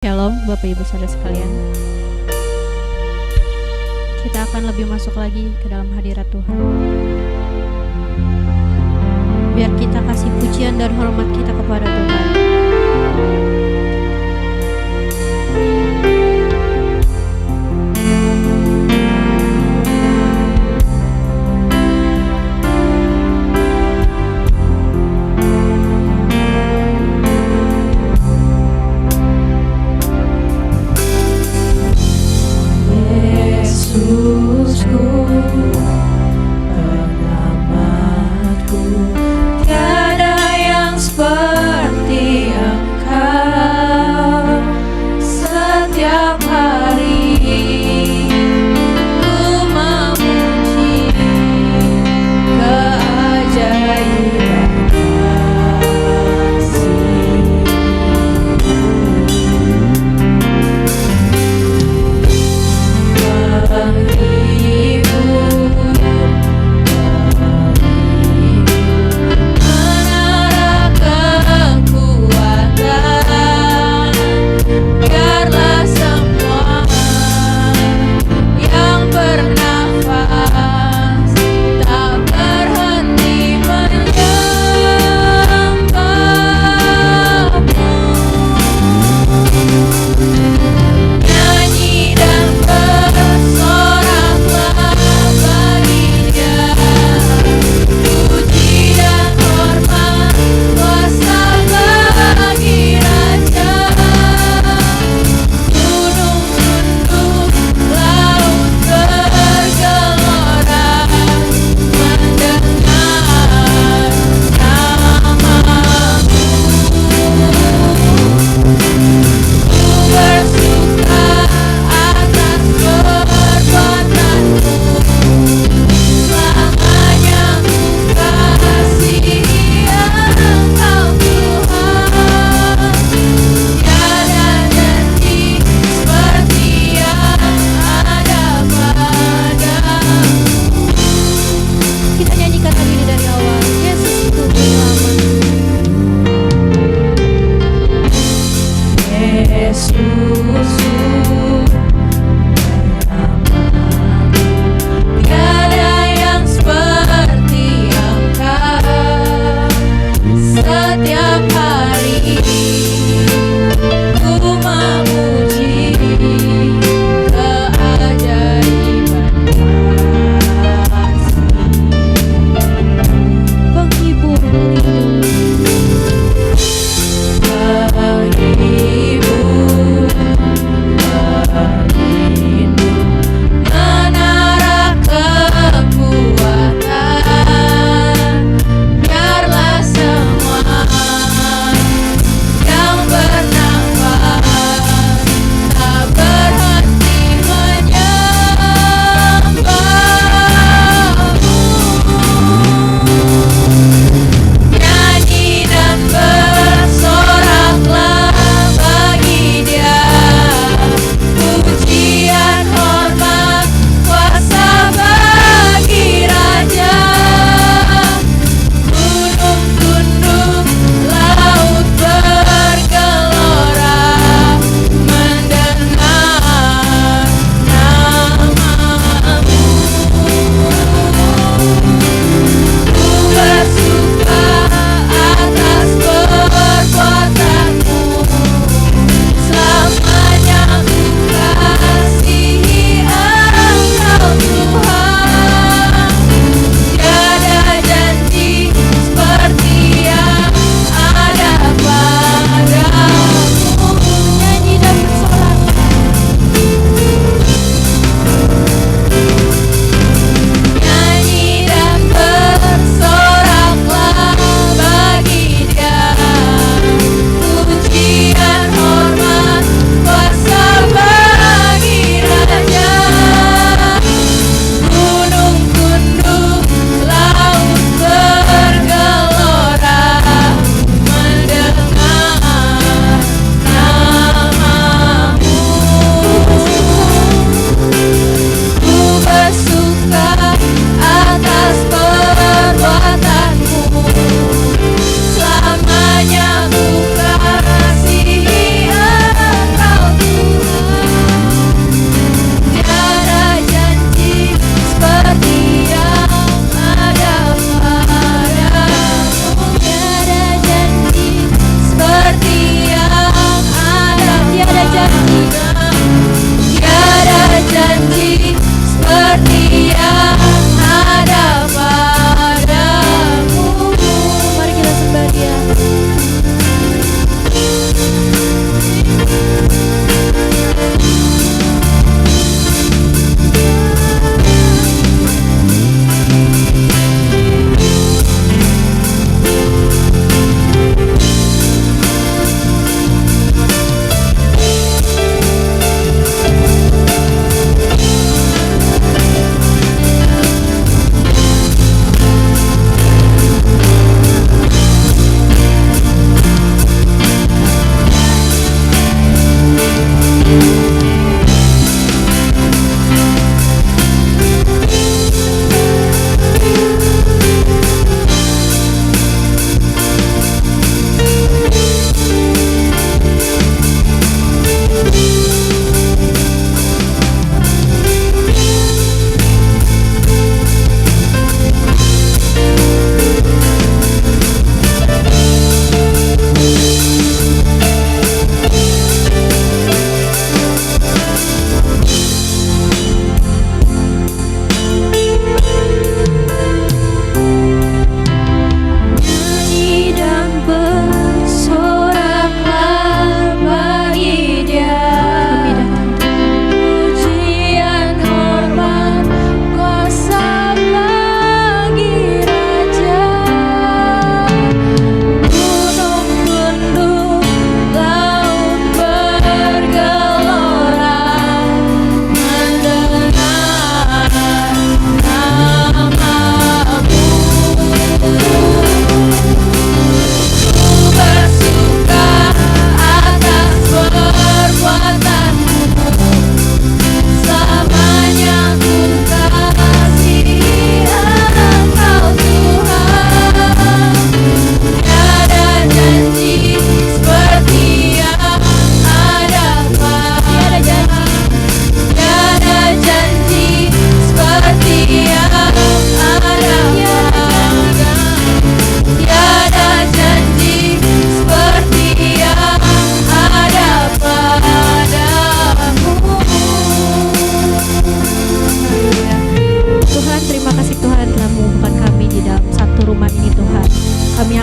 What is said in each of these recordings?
Shalom Bapak Ibu Saudara sekalian. Kita akan lebih masuk lagi ke dalam hadirat Tuhan. Biar kita kasih pujian dan hormat kita kepada Tuhan.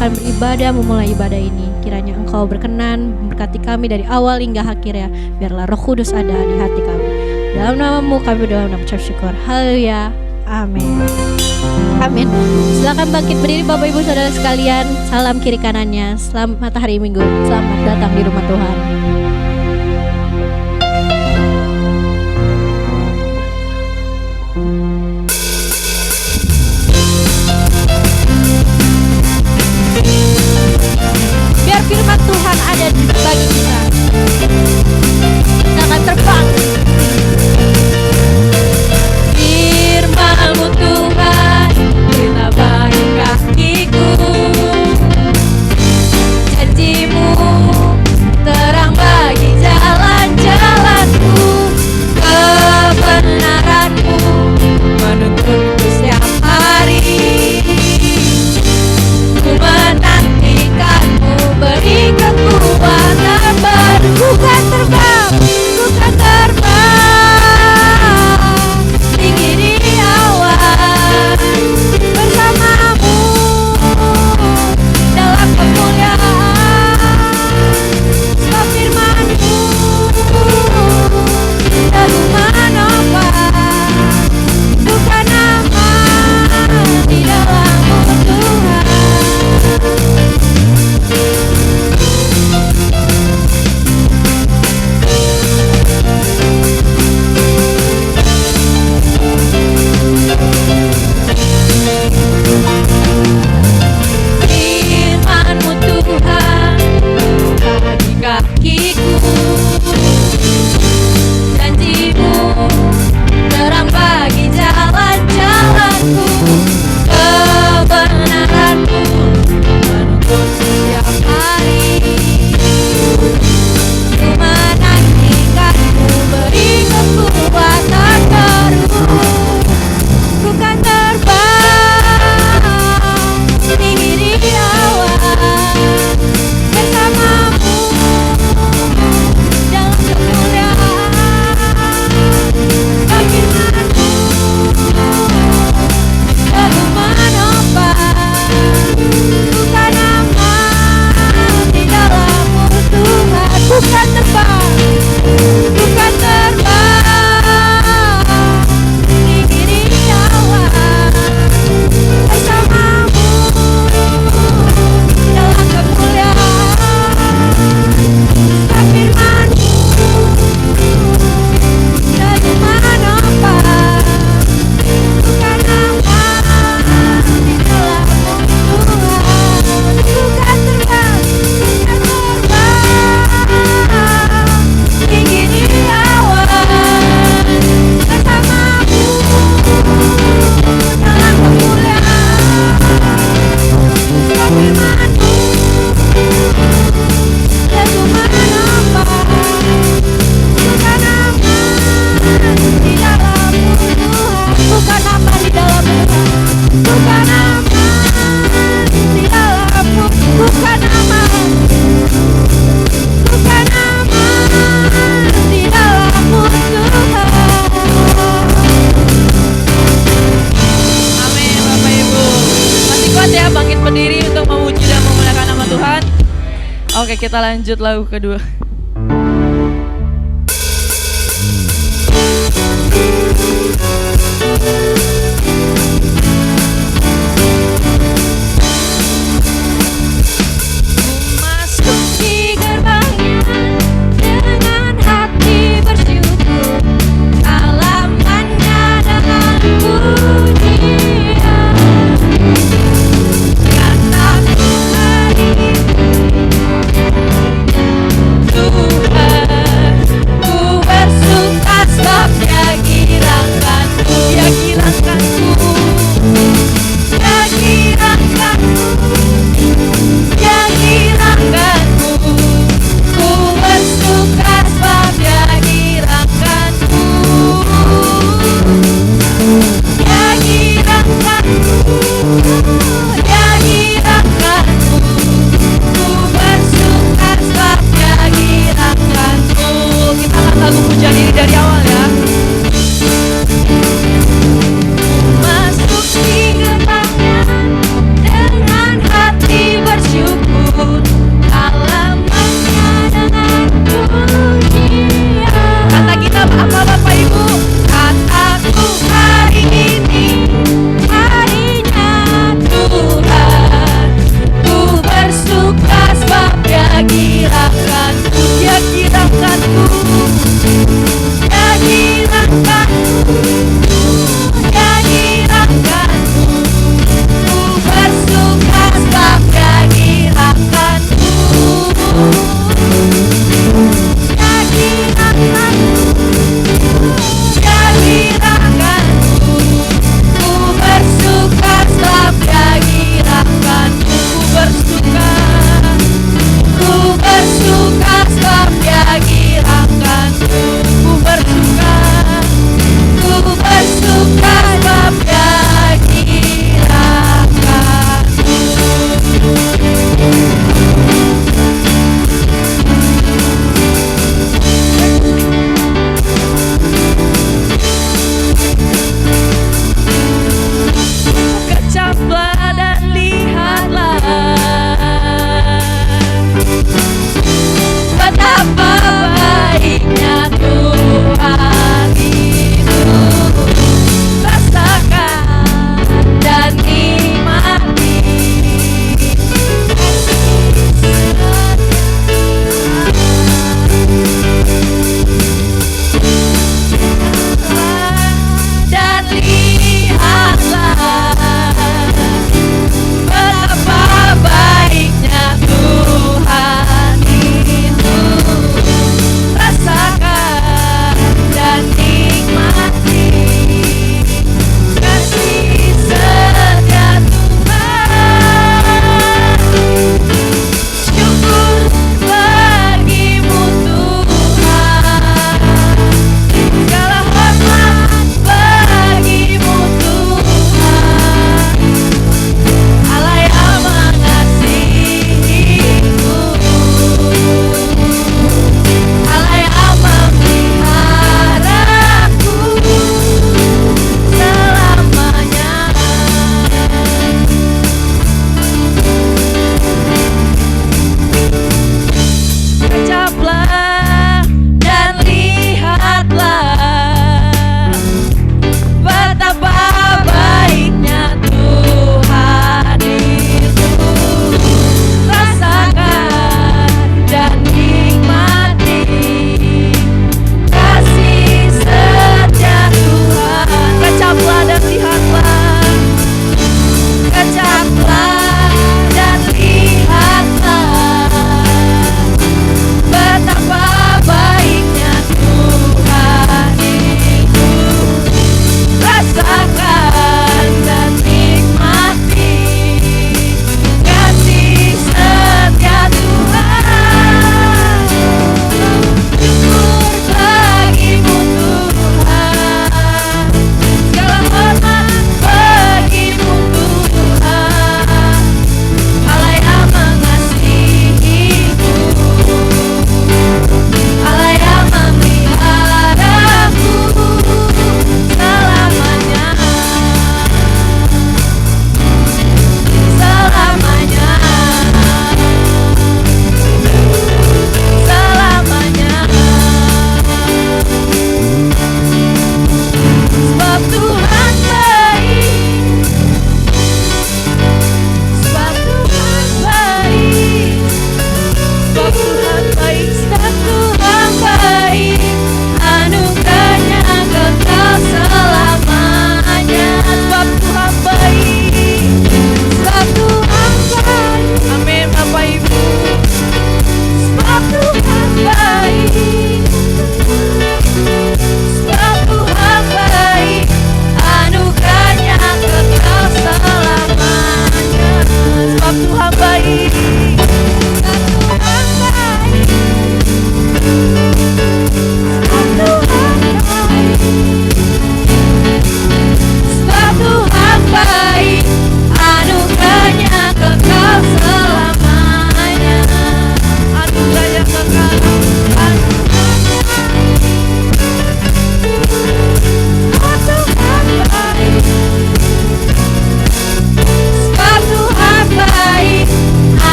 akan beribadah memulai ibadah ini. Kiranya Engkau berkenan memberkati kami dari awal hingga akhirnya. Biarlah Roh Kudus ada di hati kami. Dalam nama-Mu kami berdoa dan mengucap syukur. Haleluya. Amin. Amin. Silakan bangkit berdiri Bapak Ibu Saudara sekalian. Salam kiri kanannya. Selamat hari Minggu. Selamat datang di rumah Tuhan. Biar firman Tuhan ada bagi kita. Kita akan terbang. Firman-Mu Tuhan, kita bagi kakiku. Janji-Mu terang bagi jalan-jalanku. Kebenaran-Mu menuntunku setiap hari. Ku menantikan-Mu, beri kekuatan baru. Ku kan terbang, ku kan terbang tinggi di awan bersama-Mu dalam kemuliaan. Sebab firman-Mu selalu menopang. Bukan aman di dalam-Mu Tuhan. Firman-Mu Tuhan bagi kakiku. Janji-Mu terang bagi jalan-jalanku. Kebenaran-Mu menuntun setiap hari. Ku menantikan-Mu, beri kekuatan baru. Ku kan terbang tinggi di awan bersama-Mu dalam kemuliaan. Firman-Mu selalu menopang. Bukan aman di dalam-Mu Tuhan. Bukan terbang, bukan terbang tinggi di awan bersama-Mu dalam kemuliaan. Firman-Mu selalu menopang. Bukan aman di dalam-Mu Tuhan. Bukan terbang, bukan terbang tinggi di awan bersama-Mu dalam kemuliaan. Firman-Mu selalu menopang. Bukan aman di dalam-Mu Tuhan. Bukan aman di dalam-Mu Tuhan. Bukan aman di dalam-Mu. Bukan aman. Bukan aman di dalam-Mu Tuhan. Amin Bapak Ibu. Masih kuat ya bangkit berdiri untuk memuji dan memuliakan nama Tuhan. Oke, kita lanjut lagu kedua. Masuk di gerbangnya dengan hati bersyukur, halamannya dengan pujian. Karena Tuhan itu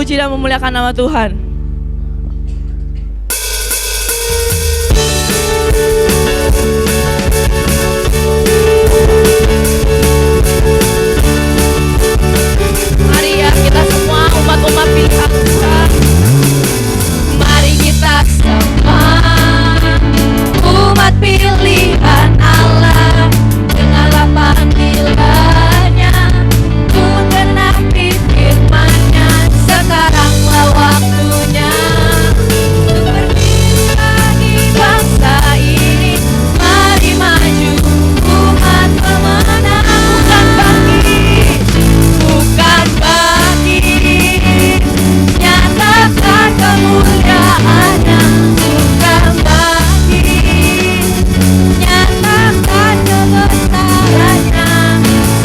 memuji dan memuliakan nama Tuhan. Mari ya kita semua umat-umat pilihan Tuhan. Mari kita semua umat pilihan Allah, dengarlah panggilannya, menggenapi firman-Nya. Sekaranglah waktunya untuk berdiri bagi bangsa ini. Mari maju umat pemenang, bukan bangkit, bukan bangkit, nyatakan kemuliaan-Nya. Bukan bangkit, nyatakan kebesaran-Nya,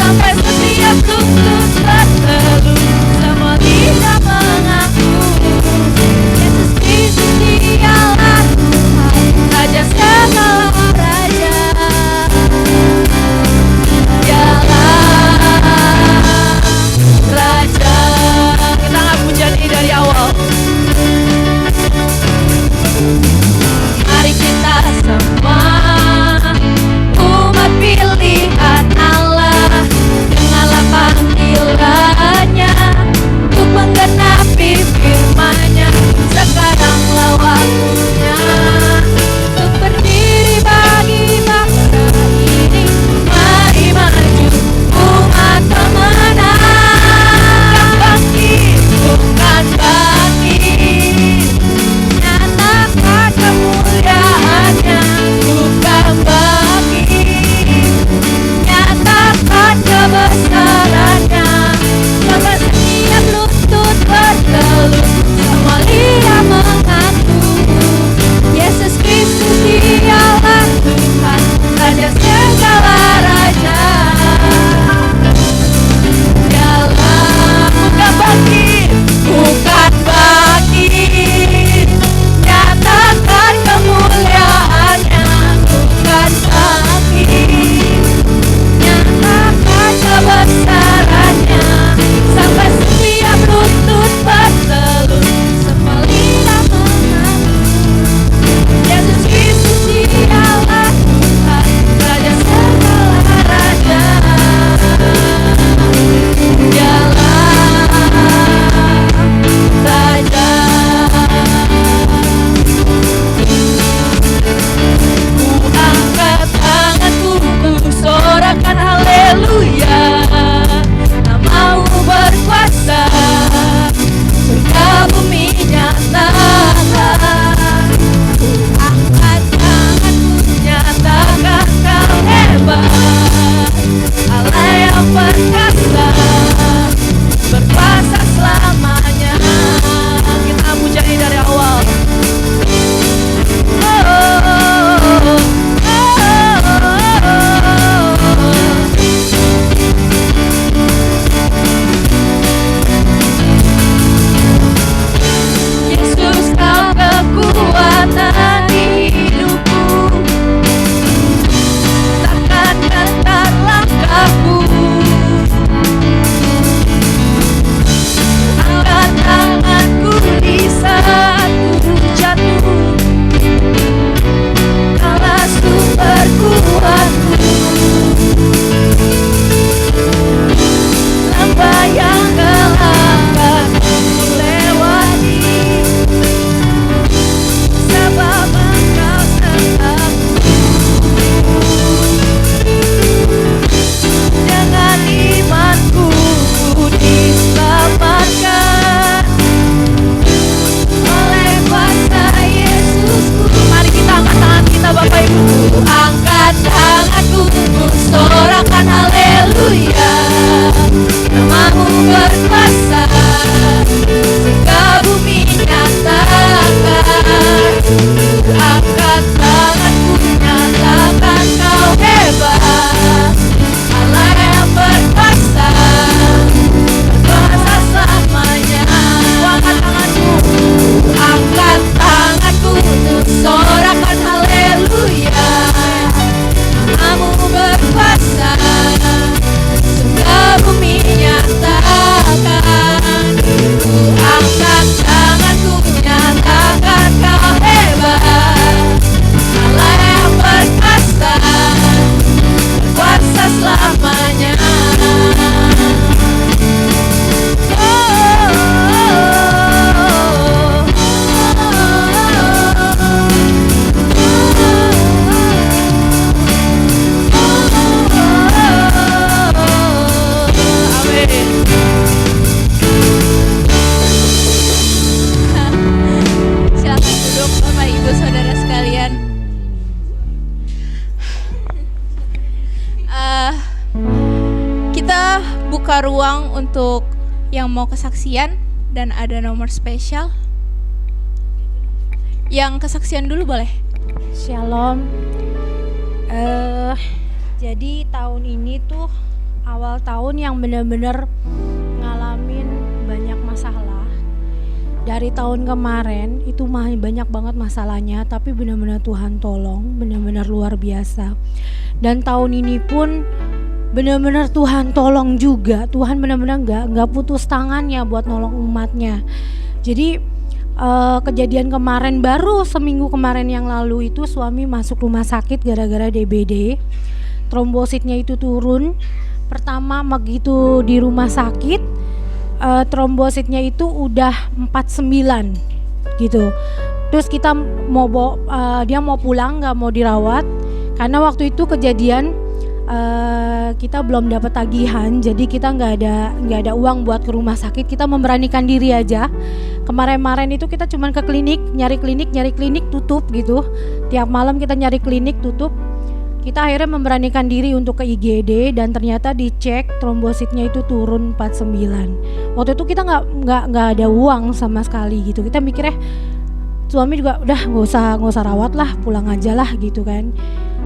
sampai setiap lutut bertelut, semua lidah mengaku Yesus Kristus Dialah Tuhan, Raja segala raja. Dialah Raja. Kita angkat pujian ini dari awal. Mari kita semua umat pilihan Allah, dengarlah panggilannya untuk menggenapi firman-Nya. Sekaranglah waktunya untuk berdiri bagi bangsa ini. Mari maju umat pemenang, bukan bangkit, bukan bangkit, nyatakan kemuliaan-Nya. Bukan bangkit, nyatakan kebesaran-Nya, sampai setiap lutut bertelut, semua lidah mengaku Yesus Kristus Dialah Tuhan, Raja segala raja. Dialah. Bukan bangkit, bukan bangkit, nyatakan kemuliaan-Nya. Bukan bangkit, nyatakan kebesaran-Nya, sampai setiap lutut bertelut, semua lidah mengaku Yesus Kristus Dialah Tuhan, Raja segala raja. Dialah Raja. Ku angkat tanganku, ku sorakan haleluya, Namamu berkuasa, surga bumi nyatakan. Ku angkat tanganku, nyatakan Kau hebat, Allah yang perkasa, berkuasa selamanya. Kita puja ini dari awal. Yesus Kau kekuatan hidupku, takkan gentar langkahku. Angkat tanganku di saat ku jatuh, Kaulah sumber kuatku. Lembah yang gelap ku lewati, sebab Engkau sertaku. Dengan imanku ku diselamatkan oleh kuasa Yesusku. Mari kita angkat tangan kita Bapak Ibu. Angkat tanganku, ku sorakan haleluya, Namamu berkuasa, surga bumi nyatakan. Angkat tanganku, nyatakan Kau hebat, Allah yang berkuasa, berkuasa selamanya. Angkat tanganku, angkat tanganku, untuk sorakan haleluya, Namamu berkuasa, buka ruang untuk yang mau kesaksian dan ada nomor spesial. Yang kesaksian dulu boleh? Shalom. Jadi tahun ini tuh awal tahun yang benar-benar ngalamin banyak masalah. Dari tahun kemarin itu banyak banget masalahnya, tapi benar-benar Tuhan tolong, benar-benar luar biasa. Dan tahun ini pun benar-benar Tuhan tolong juga. Tuhan benar-benar nggak putus tangannya buat nolong umatnya. Jadi kejadian kemarin, baru seminggu kemarin yang lalu itu suami masuk rumah sakit gara-gara DBD. Trombositnya itu turun. Pertama begitu di rumah sakit, trombositnya itu udah 49 gitu. Terus kita mau dia mau pulang, nggak mau dirawat karena waktu itu kejadian kita belum dapat tagihan, jadi kita nggak ada uang buat ke rumah sakit. Kita memberanikan diri aja. Kemarin itu kita cuman ke klinik, nyari klinik tutup gitu. Tiap malam kita nyari klinik tutup. Kita akhirnya memberanikan diri untuk ke IGD dan ternyata dicek trombositnya itu turun 49. Waktu itu kita nggak ada uang sama sekali gitu. Kita mikirnya suami juga udah nggak usah rawat lah, pulang aja lah gitu kan.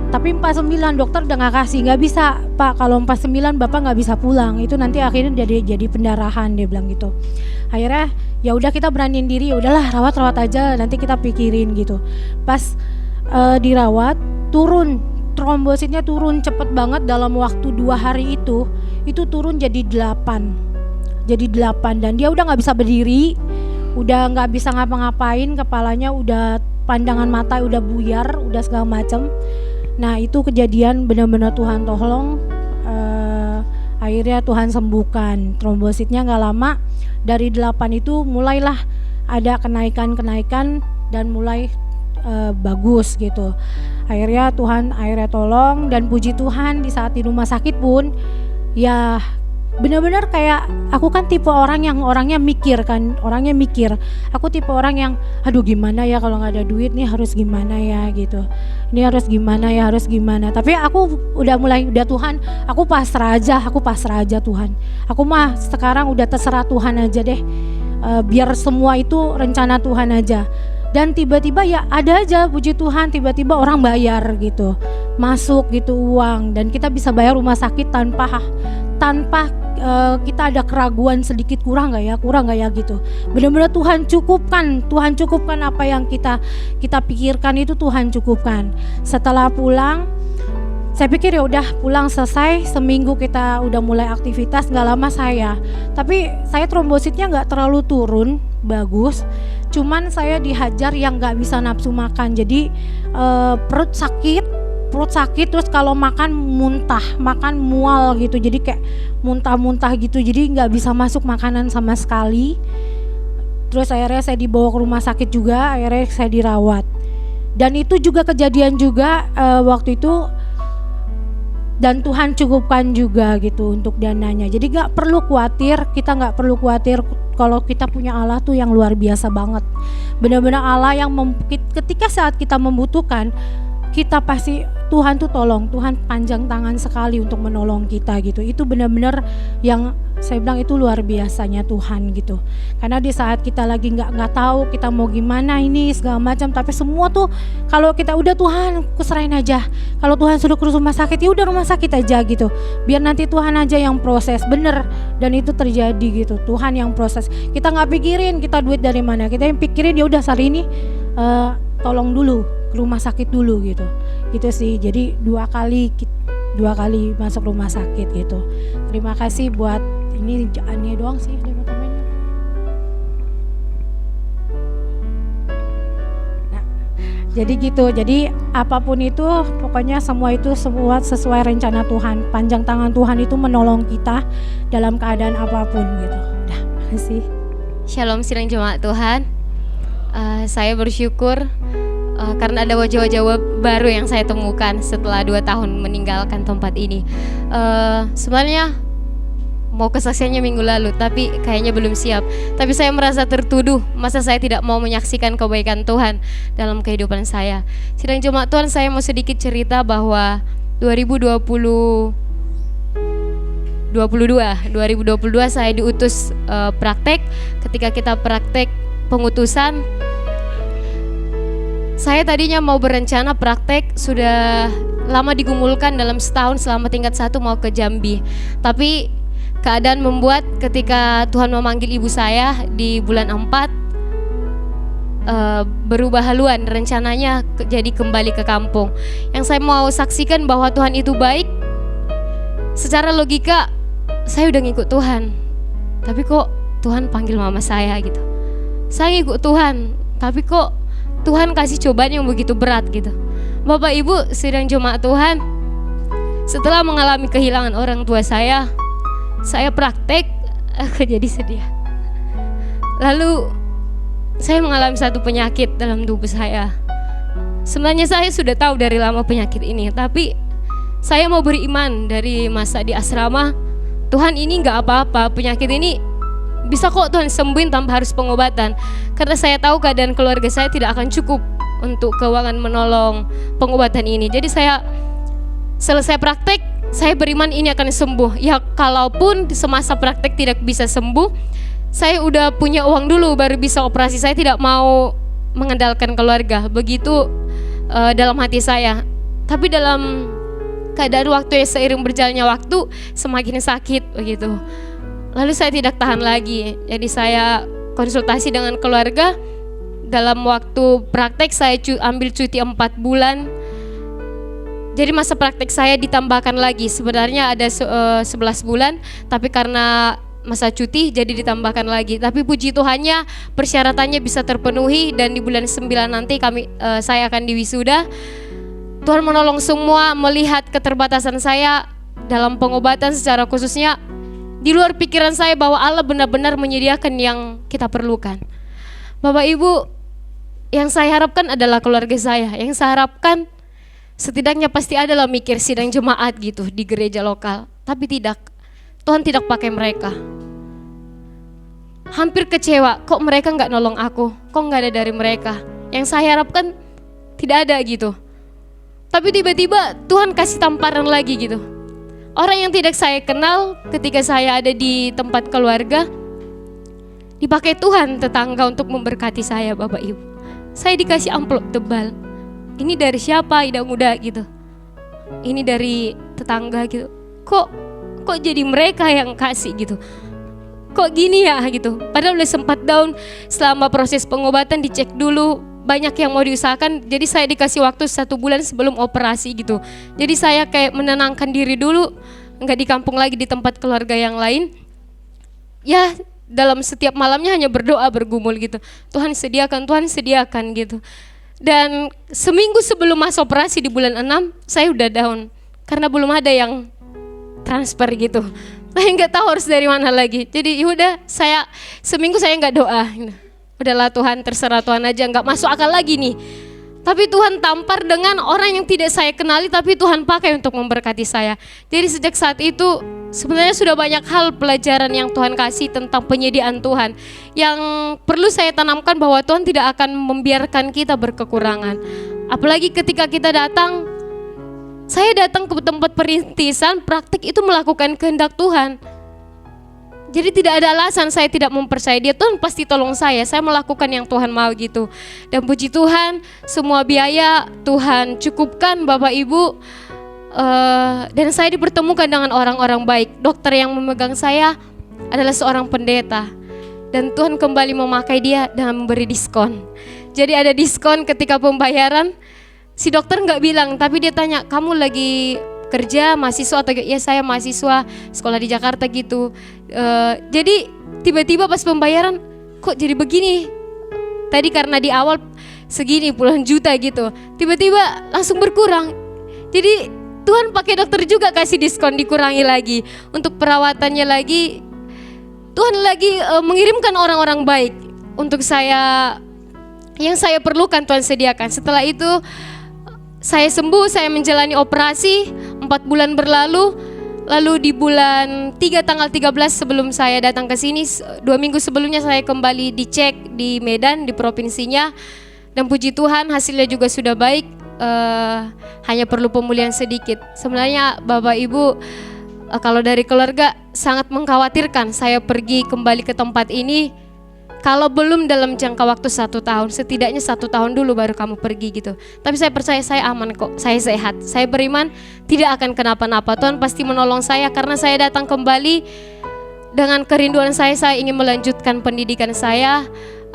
Tapi 49 dokter udah nggak kasih, nggak bisa Pak, kalau 49 Bapak nggak bisa pulang, itu nanti akhirnya jadi pendarahan, dia bilang gitu. Akhirnya ya udah kita beraniin diri, ya udahlah rawat aja, nanti kita pikirin gitu. Pas dirawat turun trombositnya, turun cepet banget dalam waktu 2 hari itu turun jadi 8 dan dia udah nggak bisa berdiri, udah nggak bisa ngapa-ngapain, kepalanya udah, pandangan mata udah buyar, udah segala macam. Nah itu kejadian benar-benar Tuhan tolong, akhirnya Tuhan sembuhkan trombositnya. Nggak lama dari 8 itu mulailah ada kenaikan dan mulai bagus gitu. Akhirnya Tuhan tolong, dan puji Tuhan di saat di rumah sakit pun ya benar-benar kayak aku kan tipe orang yang orangnya mikir. Aku tipe orang yang aduh gimana ya kalau nggak ada duit nih, harus gimana ya gitu. Ini harus gimana. Tapi aku udah Tuhan, aku pasrah aja Tuhan. Aku mah sekarang udah terserah Tuhan aja deh. Biar semua itu rencana Tuhan aja. Dan tiba-tiba ya ada aja puji Tuhan, tiba-tiba orang bayar gitu, masuk gitu uang, dan kita bisa bayar rumah sakit tanpa kita ada keraguan sedikit, kurang nggak ya gitu. Benar-benar Tuhan cukupkan apa yang kita pikirkan, itu Tuhan cukupkan. Setelah pulang, saya pikir ya udah pulang selesai, seminggu kita udah mulai aktivitas, nggak lama tapi saya trombositnya nggak terlalu turun, bagus. Cuman saya dihajar yang nggak bisa nafsu makan, jadi perut sakit, terus kalau makan mual gitu, jadi kayak muntah gitu, jadi nggak bisa masuk makanan sama sekali. Terus akhirnya saya dibawa ke rumah sakit juga, akhirnya saya dirawat. Dan itu juga kejadian juga waktu itu, dan Tuhan cukupkan juga gitu untuk dananya. Jadi kita nggak perlu khawatir kalau kita punya Allah tuh yang luar biasa banget. Benar-benar Allah yang ketika saat kita membutuhkan, kita pasti Tuhan tuh tolong. Tuhan panjang tangan sekali untuk menolong kita gitu. Itu benar-benar yang saya bilang itu luar biasanya Tuhan gitu. Karena di saat kita lagi nggak tahu kita mau gimana ini segala macam, tapi semua tuh kalau kita udah Tuhan kuserahin aja. Kalau Tuhan suruh ke rumah sakit, ya udah rumah sakit aja gitu. Biar nanti Tuhan aja yang proses, bener. Dan itu terjadi gitu. Tuhan yang proses. Kita nggak pikirin kita duit dari mana. Kita yang pikirin ya udah hari ini tolong dulu ke rumah sakit dulu gitu. Gitu sih. Jadi dua kali masuk rumah sakit gitu. Terima kasih buat ini doang sih teman-teman. Nah, jadi gitu. Jadi apapun itu, pokoknya semua sesuai rencana Tuhan. Panjang tangan Tuhan itu menolong kita dalam keadaan apapun gitu. Udah, makasih. Shalom sidang jemaat Tuhan. Saya bersyukur karena ada wajah-wajah baru yang saya temukan setelah 2 tahun meninggalkan tempat ini. Sebenarnya mau kesaksiannya minggu lalu, tapi kayaknya belum siap. Tapi saya merasa tertuduh, masa saya tidak mau menyaksikan kebaikan Tuhan dalam kehidupan saya. Sidang jemaat Tuhan, saya mau sedikit cerita bahwa 2020 2022 saya diutus praktek. Ketika kita praktek pengutusan, saya tadinya mau berencana praktek sudah lama digumulkan dalam setahun selama tingkat 1 mau ke Jambi. Tapi keadaan membuat ketika Tuhan memanggil ibu saya di bulan 4 berubah haluan, rencananya jadi kembali ke kampung. Yang saya mau saksikan bahwa Tuhan itu baik. Secara logika saya udah ngikut Tuhan, tapi kok Tuhan panggil mama saya gitu. Saya ngikut Tuhan, tapi kok Tuhan kasih cobaan yang begitu berat gitu. Bapak Ibu sidang jemaat Tuhan, setelah mengalami kehilangan orang tua saya praktek, aku jadi sedih. Lalu saya mengalami satu penyakit dalam tubuh saya. Sebenarnya saya sudah tahu dari lama penyakit ini, tapi saya mau beriman dari masa di asrama. Tuhan, ini gak apa-apa, penyakit ini bisa kok Tuhan sembuhin tanpa harus pengobatan. Karena saya tahu keadaan keluarga saya tidak akan cukup untuk keuangan menolong pengobatan ini. Jadi saya selesai praktek, saya beriman ini akan sembuh. Ya kalaupun semasa praktek tidak bisa sembuh, saya udah punya uang dulu baru bisa operasi. Saya tidak mau mengandalkan keluarga. Begitu dalam hati saya. Tapi dalam keadaan waktu yang seiring berjalannya waktu semakin sakit begitu. Lalu saya tidak tahan lagi. Jadi saya konsultasi dengan keluarga. Dalam waktu praktek saya ambil cuti 4 bulan. Jadi masa praktek saya ditambahkan lagi. Sebenarnya ada 11 bulan, tapi karena masa cuti jadi ditambahkan lagi. Tapi puji Tuhannya persyaratannya bisa terpenuhi dan di bulan 9 nanti saya akan diwisuda. Tuhan menolong semua, melihat keterbatasan saya dalam pengobatan secara khususnya di luar pikiran saya bahwa Allah benar-benar menyediakan yang kita perlukan. Bapak Ibu, yang saya harapkan adalah keluarga saya. Yang saya harapkan setidaknya pasti adalah mikir sidang jemaat gitu di gereja lokal. Tapi tidak, Tuhan tidak pakai mereka. Hampir kecewa, kok mereka gak nolong aku, kok gak ada dari mereka. Yang saya harapkan tidak ada gitu. Tapi tiba-tiba Tuhan kasih tamparan lagi gitu. Orang yang tidak saya kenal ketika saya ada di tempat keluarga, dipakai Tuhan tetangga untuk memberkati saya Bapak Ibu. Saya dikasih amplop tebal. Ini dari siapa? Tidak muda gitu. Ini dari tetangga gitu. Kok jadi mereka yang kasih gitu. Kok gini ya gitu. Padahal udah sempat down selama proses pengobatan, dicek dulu banyak yang mau diusahakan. Jadi saya dikasih waktu 1 bulan sebelum operasi gitu. Jadi saya kayak menenangkan diri dulu, nggak di kampung lagi, di tempat keluarga yang lain. Ya dalam setiap malamnya hanya berdoa bergumul gitu. Tuhan sediakan gitu. Dan seminggu sebelum masuk operasi di bulan 6 saya udah down karena belum ada yang transfer gitu. Saya nggak tahu harus dari mana lagi. Jadi yaudah seminggu saya nggak doa. Udahlah Tuhan, terserah Tuhan aja, nggak masuk akal lagi nih. Tapi Tuhan tampar dengan orang yang tidak saya kenali, tapi Tuhan pakai untuk memberkati saya. Jadi sejak saat itu sebenarnya sudah banyak hal pelajaran yang Tuhan kasih tentang penyediaan Tuhan. Yang perlu saya tanamkan bahwa Tuhan tidak akan membiarkan kita berkekurangan. Apalagi ketika kita datang, saya datang ke tempat perintisan, praktik itu melakukan kehendak Tuhan. Jadi tidak ada alasan saya tidak mempercayai Dia. Tuhan pasti tolong saya melakukan yang Tuhan mau gitu. Dan puji Tuhan, semua biaya Tuhan cukupkan Bapak Ibu. Dan saya dipertemukan dengan orang-orang baik. Dokter yang memegang saya adalah seorang pendeta. Dan Tuhan kembali memakai dia dengan memberi diskon. Jadi ada diskon ketika pembayaran. Si dokter nggak bilang, tapi dia tanya, kamu lagi kerja, mahasiswa atau ya saya mahasiswa, sekolah di Jakarta gitu. Jadi tiba-tiba pas pembayaran, kok jadi begini? Tadi karena di awal segini puluhan juta gitu, tiba-tiba langsung berkurang. Jadi Tuhan pakai dokter juga kasih diskon, dikurangi lagi. Untuk perawatannya lagi, Tuhan lagi mengirimkan orang-orang baik untuk saya. Yang saya perlukan Tuhan sediakan. Setelah itu saya sembuh, saya menjalani operasi 4 bulan berlalu. Lalu di bulan 3 tanggal 13 sebelum saya datang ke sini, 2 minggu sebelumnya saya kembali dicek di Medan, di provinsinya. Dan puji Tuhan hasilnya juga sudah baik, hanya perlu pemulihan sedikit. Sebenarnya Bapak Ibu, Kalau dari keluarga sangat mengkhawatirkan saya pergi kembali ke tempat ini. Kalau belum dalam jangka waktu 1 tahun, setidaknya 1 tahun dulu baru kamu pergi gitu. Tapi saya percaya saya aman kok, saya sehat. Saya beriman tidak akan kenapa-napa. Tuhan pasti menolong saya karena saya datang kembali dengan kerinduan saya ingin melanjutkan pendidikan saya.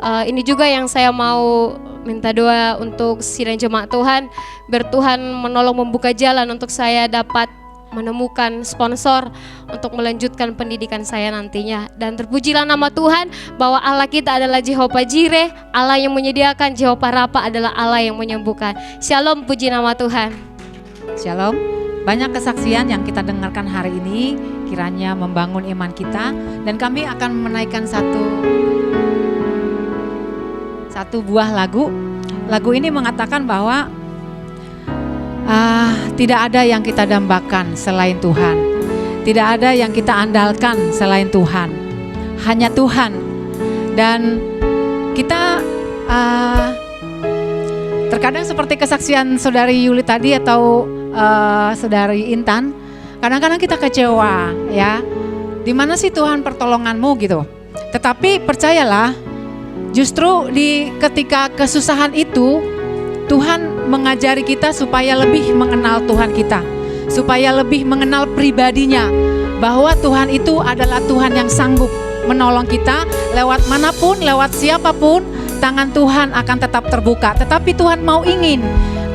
Ini juga yang saya mau minta doa untuk sidang jemaat Tuhan. Biar Tuhan menolong membuka jalan untuk saya dapat menemukan sponsor untuk melanjutkan pendidikan saya nantinya. Dan terpujilah nama Tuhan bahwa Allah kita adalah Jehovah Jireh, Allah yang menyediakan. Jehovah Rafa adalah Allah yang menyembuhkan. Shalom, puji nama Tuhan. Shalom. Banyak kesaksian yang kita dengarkan hari ini kiranya membangun iman kita, dan kami akan menaikkan satu buah lagu. Lagu ini mengatakan bahwa tidak ada yang kita dambakan selain Tuhan. Tidak ada yang kita andalkan selain Tuhan. Hanya Tuhan. Dan kita terkadang seperti kesaksian Saudari Yuli tadi atau Saudari Intan, kadang-kadang kita kecewa ya. Di mana sih Tuhan pertolonganmu gitu. Tetapi percayalah, justru ketika kesusahan itu Tuhan mengajari kita supaya lebih mengenal Tuhan kita, supaya lebih mengenal pribadinya, bahwa Tuhan itu adalah Tuhan yang sanggup menolong kita lewat manapun, lewat siapapun. Tangan Tuhan akan tetap terbuka. Tetapi Tuhan ingin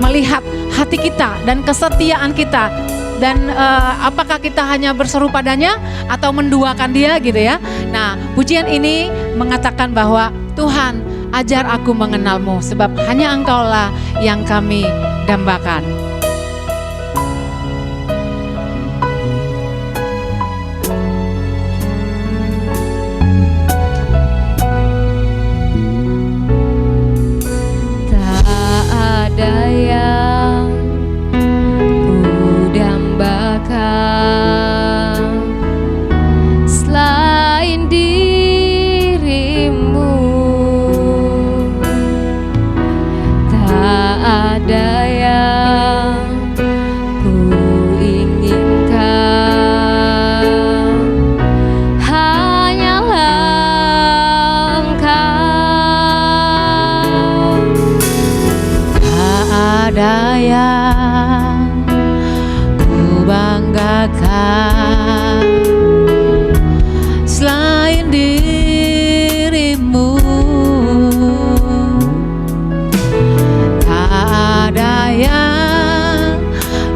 melihat hati kita dan kesetiaan kita, dan apakah kita hanya berseru padanya atau menduakan dia gitu ya. Nah, pujian ini mengatakan bahwa Tuhan, ajar aku mengenalmu, sebab hanya Engkaulah yang kami dambakan. Tak ada yang ku dambakan selain dirimu. Tak ada yang ku inginkan, hanyalah Engkau. Tak ada yang ku banggakan selain dirimu. Tak ada yang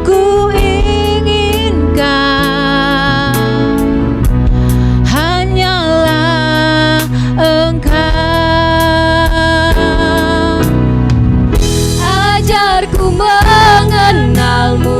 ku inginkan, hanyalah Engkau. Ajarku mengenalmu,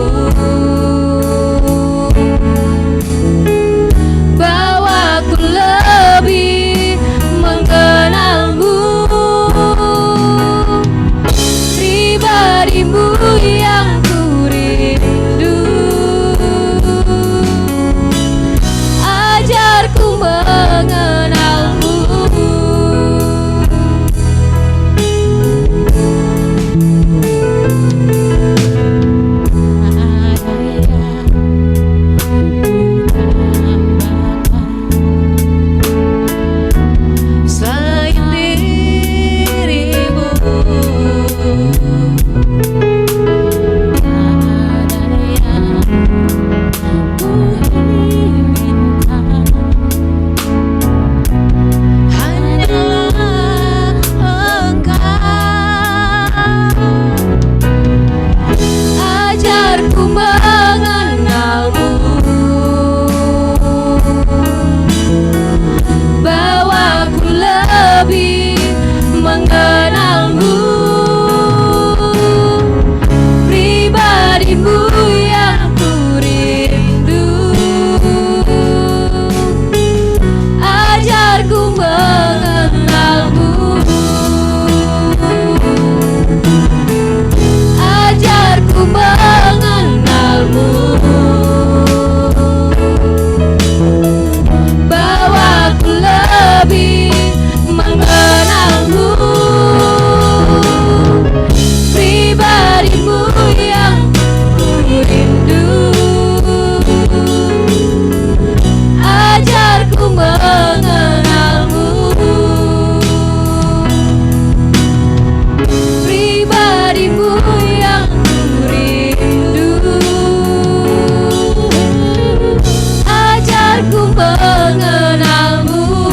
mengenalmu.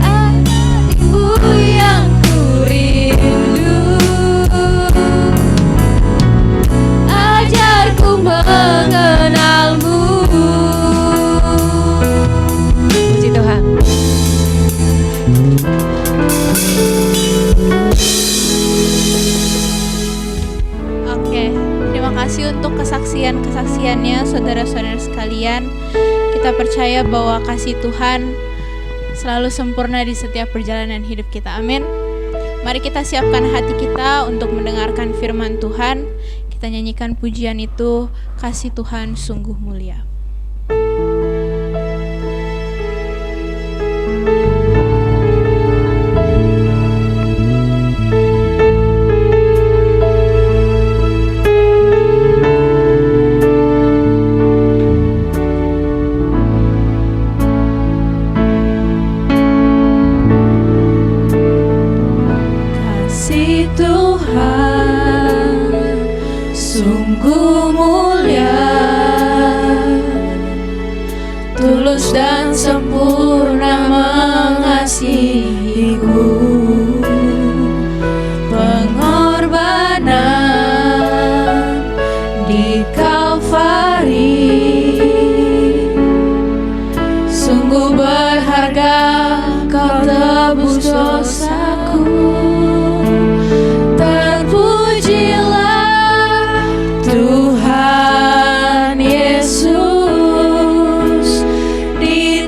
Adikku yang ku rindu, ajarku mengenalmu. Puji Tuhan. Oke, terima kasih untuk kesaksiannya saudara-saudara sekalian. Kita percaya bahwa kasih Tuhan selalu sempurna di setiap perjalanan hidup kita. Amin. Mari kita siapkan hati kita untuk mendengarkan firman Tuhan. Kita nyanyikan pujian itu, kasih Tuhan sungguh mulia. Kasih Tuhan sungguh mulia, tulus dan sempurna mengasihiku. Pengorbanan di Kalvari sungguh berharga, kau tebus dosaku. Terpujilah Tuhan Yesus di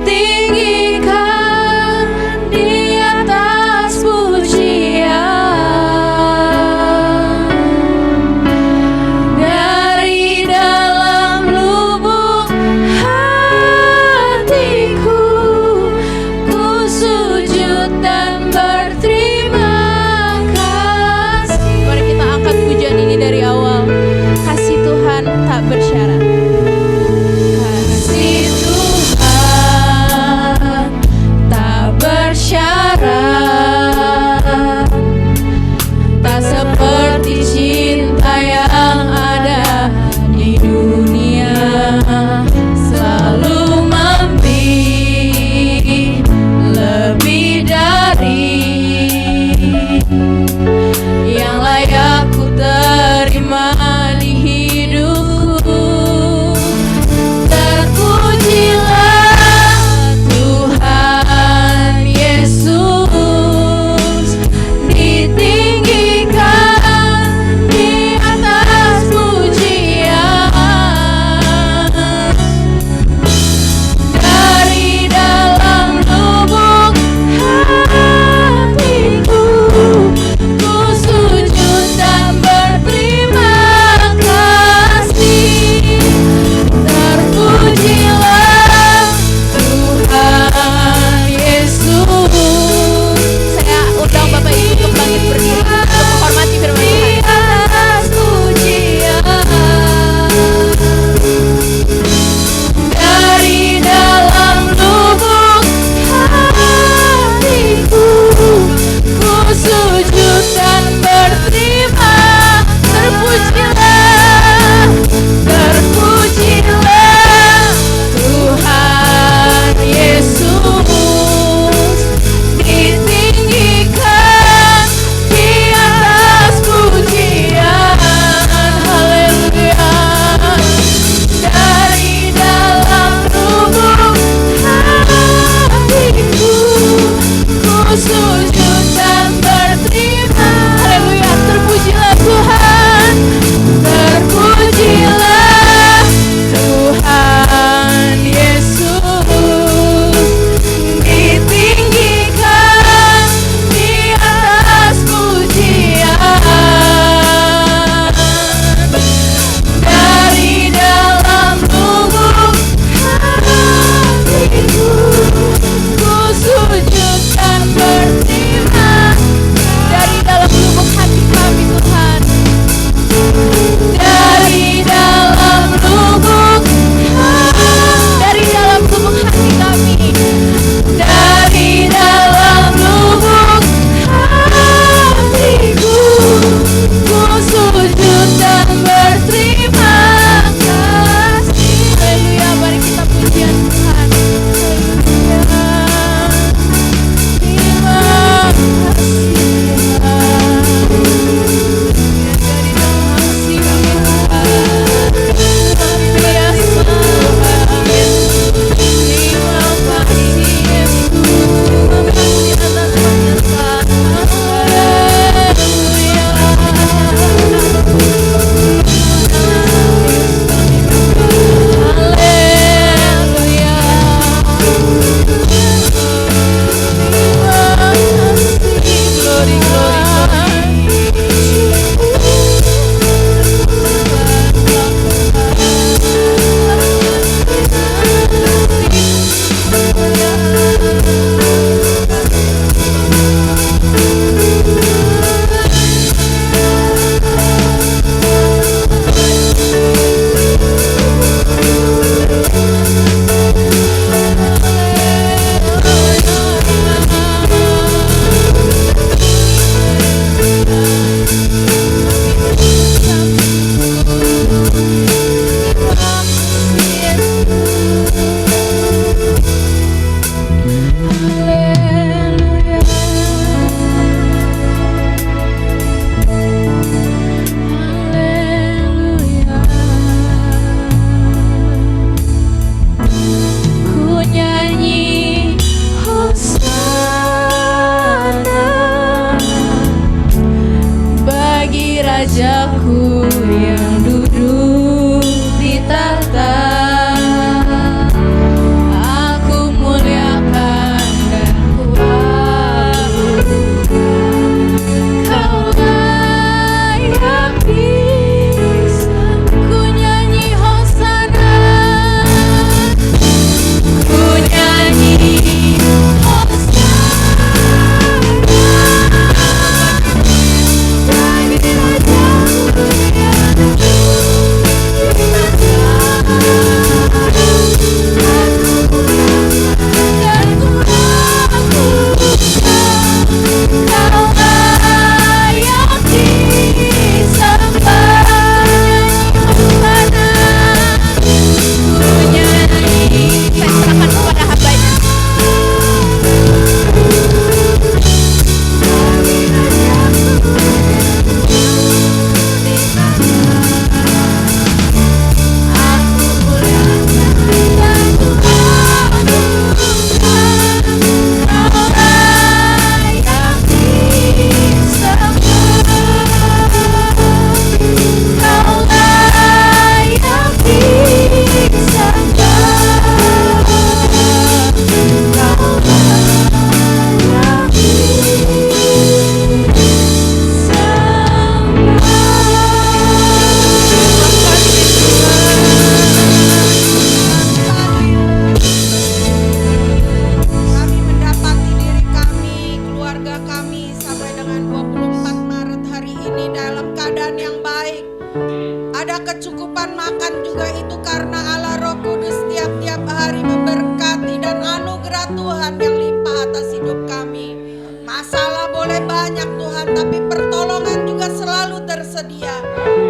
ada kecukupan makan juga itu karena Allah Roh Kudus tiap-tiap hari memberkati dan anugerah Tuhan yang limpah atas hidup kami. Masalah boleh banyak Tuhan, tapi pertolongan juga selalu tersedia.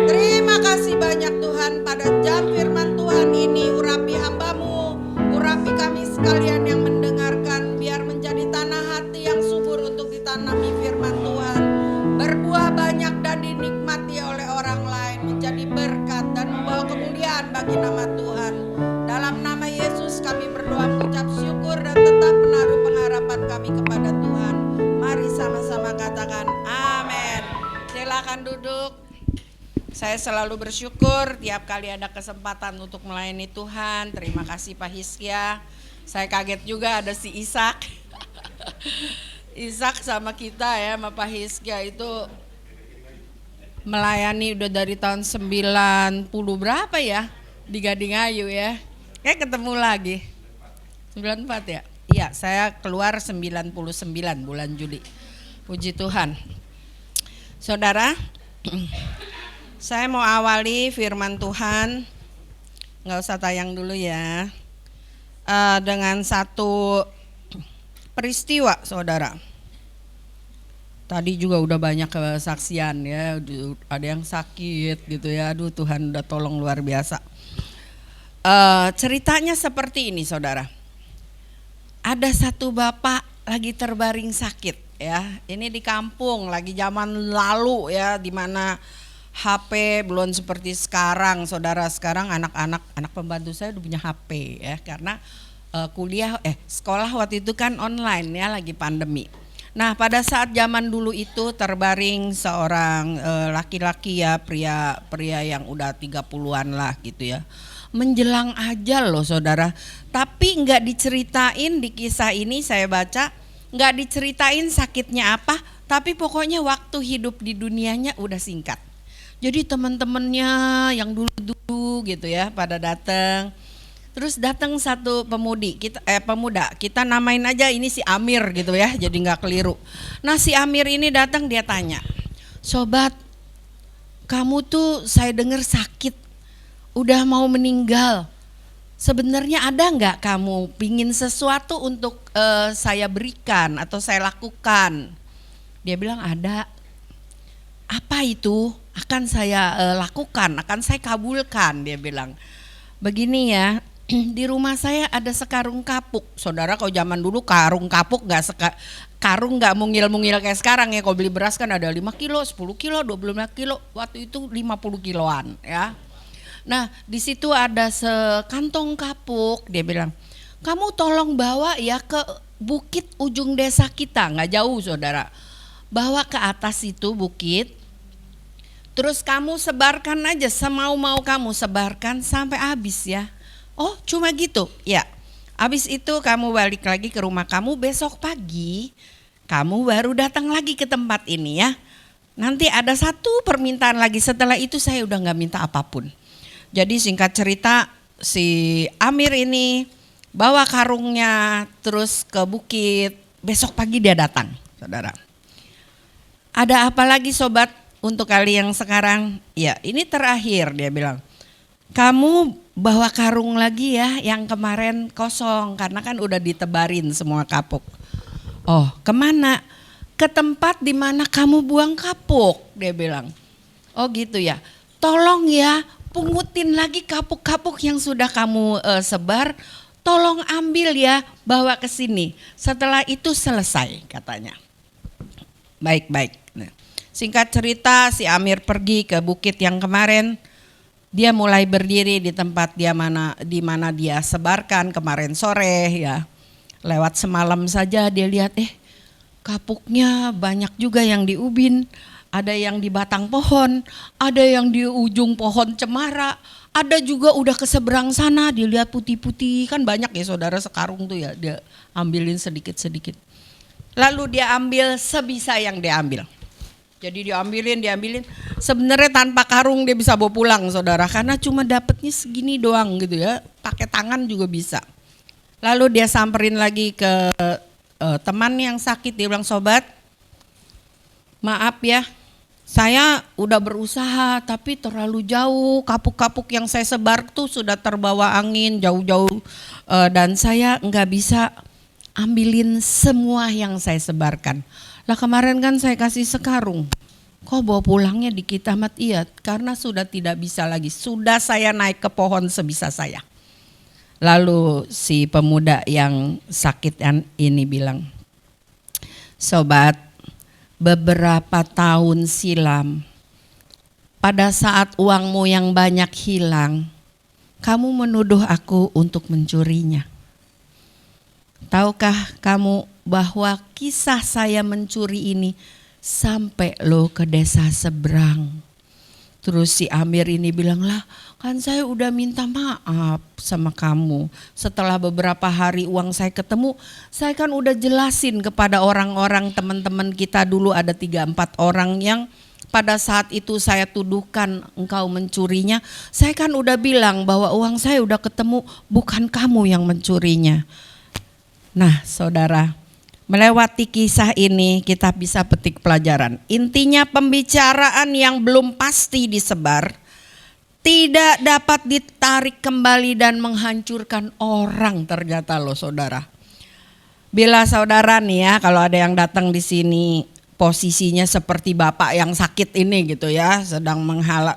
Terima kasih banyak Tuhan, pada jam firman Tuhan ini urapi hamba-Mu, urapi kami sekalian yang mendengarkan, biar menjadi tanah hati yang subur untuk ditanami firman Tuhan, berbuah banyak dan dinikmati oleh orang lain, menjadi berkat dan membawa kemuliaan bagi nama Tuhan. Dalam nama Yesus kami berdoa, mengucap syukur dan tetap menaruh pengharapan kami kepada Tuhan. Mari sama-sama katakan amin. Silakan duduk. Saya selalu bersyukur tiap kali ada kesempatan untuk melayani Tuhan. Terima kasih Pak Hiskia. Saya kaget juga ada si Ishak. Ishak sama kita ya, sama Pak Hiskia itu melayani udah dari tahun 90 berapa ya di Gading Ayu ya. Kayak ketemu lagi 94 ya. Iya, saya keluar 99 bulan Juli. Puji Tuhan. Saudara, saya mau awali firman Tuhan, nggak usah tayang dulu ya, dengan satu peristiwa saudara. Tadi juga udah banyak kesaksian ya, ada yang sakit gitu ya, aduh Tuhan udah tolong luar biasa. Ceritanya seperti ini saudara, ada satu bapak lagi terbaring sakit ya, ini di kampung lagi zaman lalu ya, dimana HP belum seperti sekarang saudara. Sekarang anak pembantu saya udah punya HP ya, karena sekolah waktu itu kan online ya, lagi pandemi. Nah pada saat zaman dulu itu terbaring seorang laki-laki ya, pria yang udah 30-an lah gitu ya, menjelang ajal loh saudara. Tapi nggak diceritain di kisah ini, saya baca nggak diceritain sakitnya apa, tapi pokoknya waktu hidup di dunianya udah singkat. Jadi teman-temannya yang dulu-dulu gitu ya pada datang. Terus datang satu pemuda, kita namain aja ini si Amir gitu ya, jadi nggak keliru. Nah si Amir ini datang, dia tanya, sobat, kamu tuh saya dengar sakit, udah mau meninggal. Sebenarnya ada nggak kamu pingin sesuatu untuk saya berikan atau saya lakukan? Dia bilang ada. Apa itu? Akan saya lakukan, akan saya kabulkan, dia bilang. Begini ya, di rumah saya ada sekarung kapuk. Saudara, kalau zaman dulu karung kapuk karung nggak mungil-mungil kayak sekarang ya. Kalau beli beras kan ada 5 kilo, 10 kilo, 25 kilo. Waktu itu 50 kiloan ya. Nah di situ ada sekantong kapuk, dia bilang, kamu tolong bawa ya ke bukit ujung desa kita, nggak jauh saudara. Bawa ke atas itu bukit, terus kamu sebarkan aja, semau-mau kamu sebarkan sampai habis ya. Oh cuma gitu? Ya. Habis itu kamu balik lagi ke rumah kamu, besok pagi kamu baru datang lagi ke tempat ini ya. Nanti ada satu permintaan lagi, setelah itu saya udah gak minta apapun. Jadi singkat cerita, si Amir ini bawa karungnya terus ke bukit, besok pagi dia datang saudara. Ada apa lagi sobat untuk kalian yang sekarang? Ya ini terakhir, dia bilang, kamu bawa karung lagi ya, yang kemarin kosong karena kan udah ditebarin semua kapuk. Oh kemana? Ke tempat dimana kamu buang kapuk, dia bilang. Oh gitu ya, tolong ya pungutin lagi kapuk-kapuk yang sudah kamu sebar, tolong ambil ya, bawa ke sini. Setelah itu selesai katanya. Baik-baik. Nah, singkat cerita si Amir pergi ke bukit yang kemarin. Dia mulai berdiri di tempat di mana dia sebarkan kemarin sore ya. Lewat semalam saja dia lihat kapuknya banyak juga yang di ubin, ada yang di batang pohon, ada yang di ujung pohon cemara, ada juga udah ke seberang sana dilihat putih-putih, kan banyak ya saudara sekarung tuh ya, dia ambilin sedikit-sedikit. Lalu dia ambil sebisa yang dia ambil. Jadi diambilin, sebenarnya tanpa karung dia bisa bawa pulang saudara, karena cuma dapetnya segini doang gitu ya, pakai tangan juga bisa. Lalu dia samperin lagi ke teman yang sakit, dia bilang, sobat maaf ya, Saya udah berusaha tapi terlalu jauh, kapuk-kapuk yang saya sebar tuh sudah terbawa angin jauh-jauh, dan saya nggak bisa ambilin semua yang saya sebarkan. Lah kemarin kan saya kasih sekarung, kok bawa pulangnya dikit amat? Iya, karena sudah tidak bisa lagi, sudah saya naik ke pohon sebisa saya. Lalu si pemuda yang sakit ini bilang, sobat, beberapa tahun silam, pada saat uangmu yang banyak hilang, kamu menuduh aku untuk mencurinya. Tahukah kamu bahwa kisah saya mencuri ini sampai lo ke desa seberang? Terus si Amir ini bilang, lah kan saya udah minta maaf sama kamu. Setelah beberapa hari uang saya ketemu, saya kan udah jelasin kepada orang-orang, teman-teman kita dulu ada 3-4 orang yang pada saat itu saya tuduhkan engkau mencurinya. Saya kan udah bilang bahwa uang saya udah ketemu, bukan kamu yang mencurinya. Nah saudara, melewati kisah ini kita bisa petik pelajaran. Intinya pembicaraan yang belum pasti disebar tidak dapat ditarik kembali dan menghancurkan orang ternyata loh saudara. Bila saudara nih ya, kalau ada yang datang di sini posisinya seperti bapak yang sakit ini gitu ya, sedang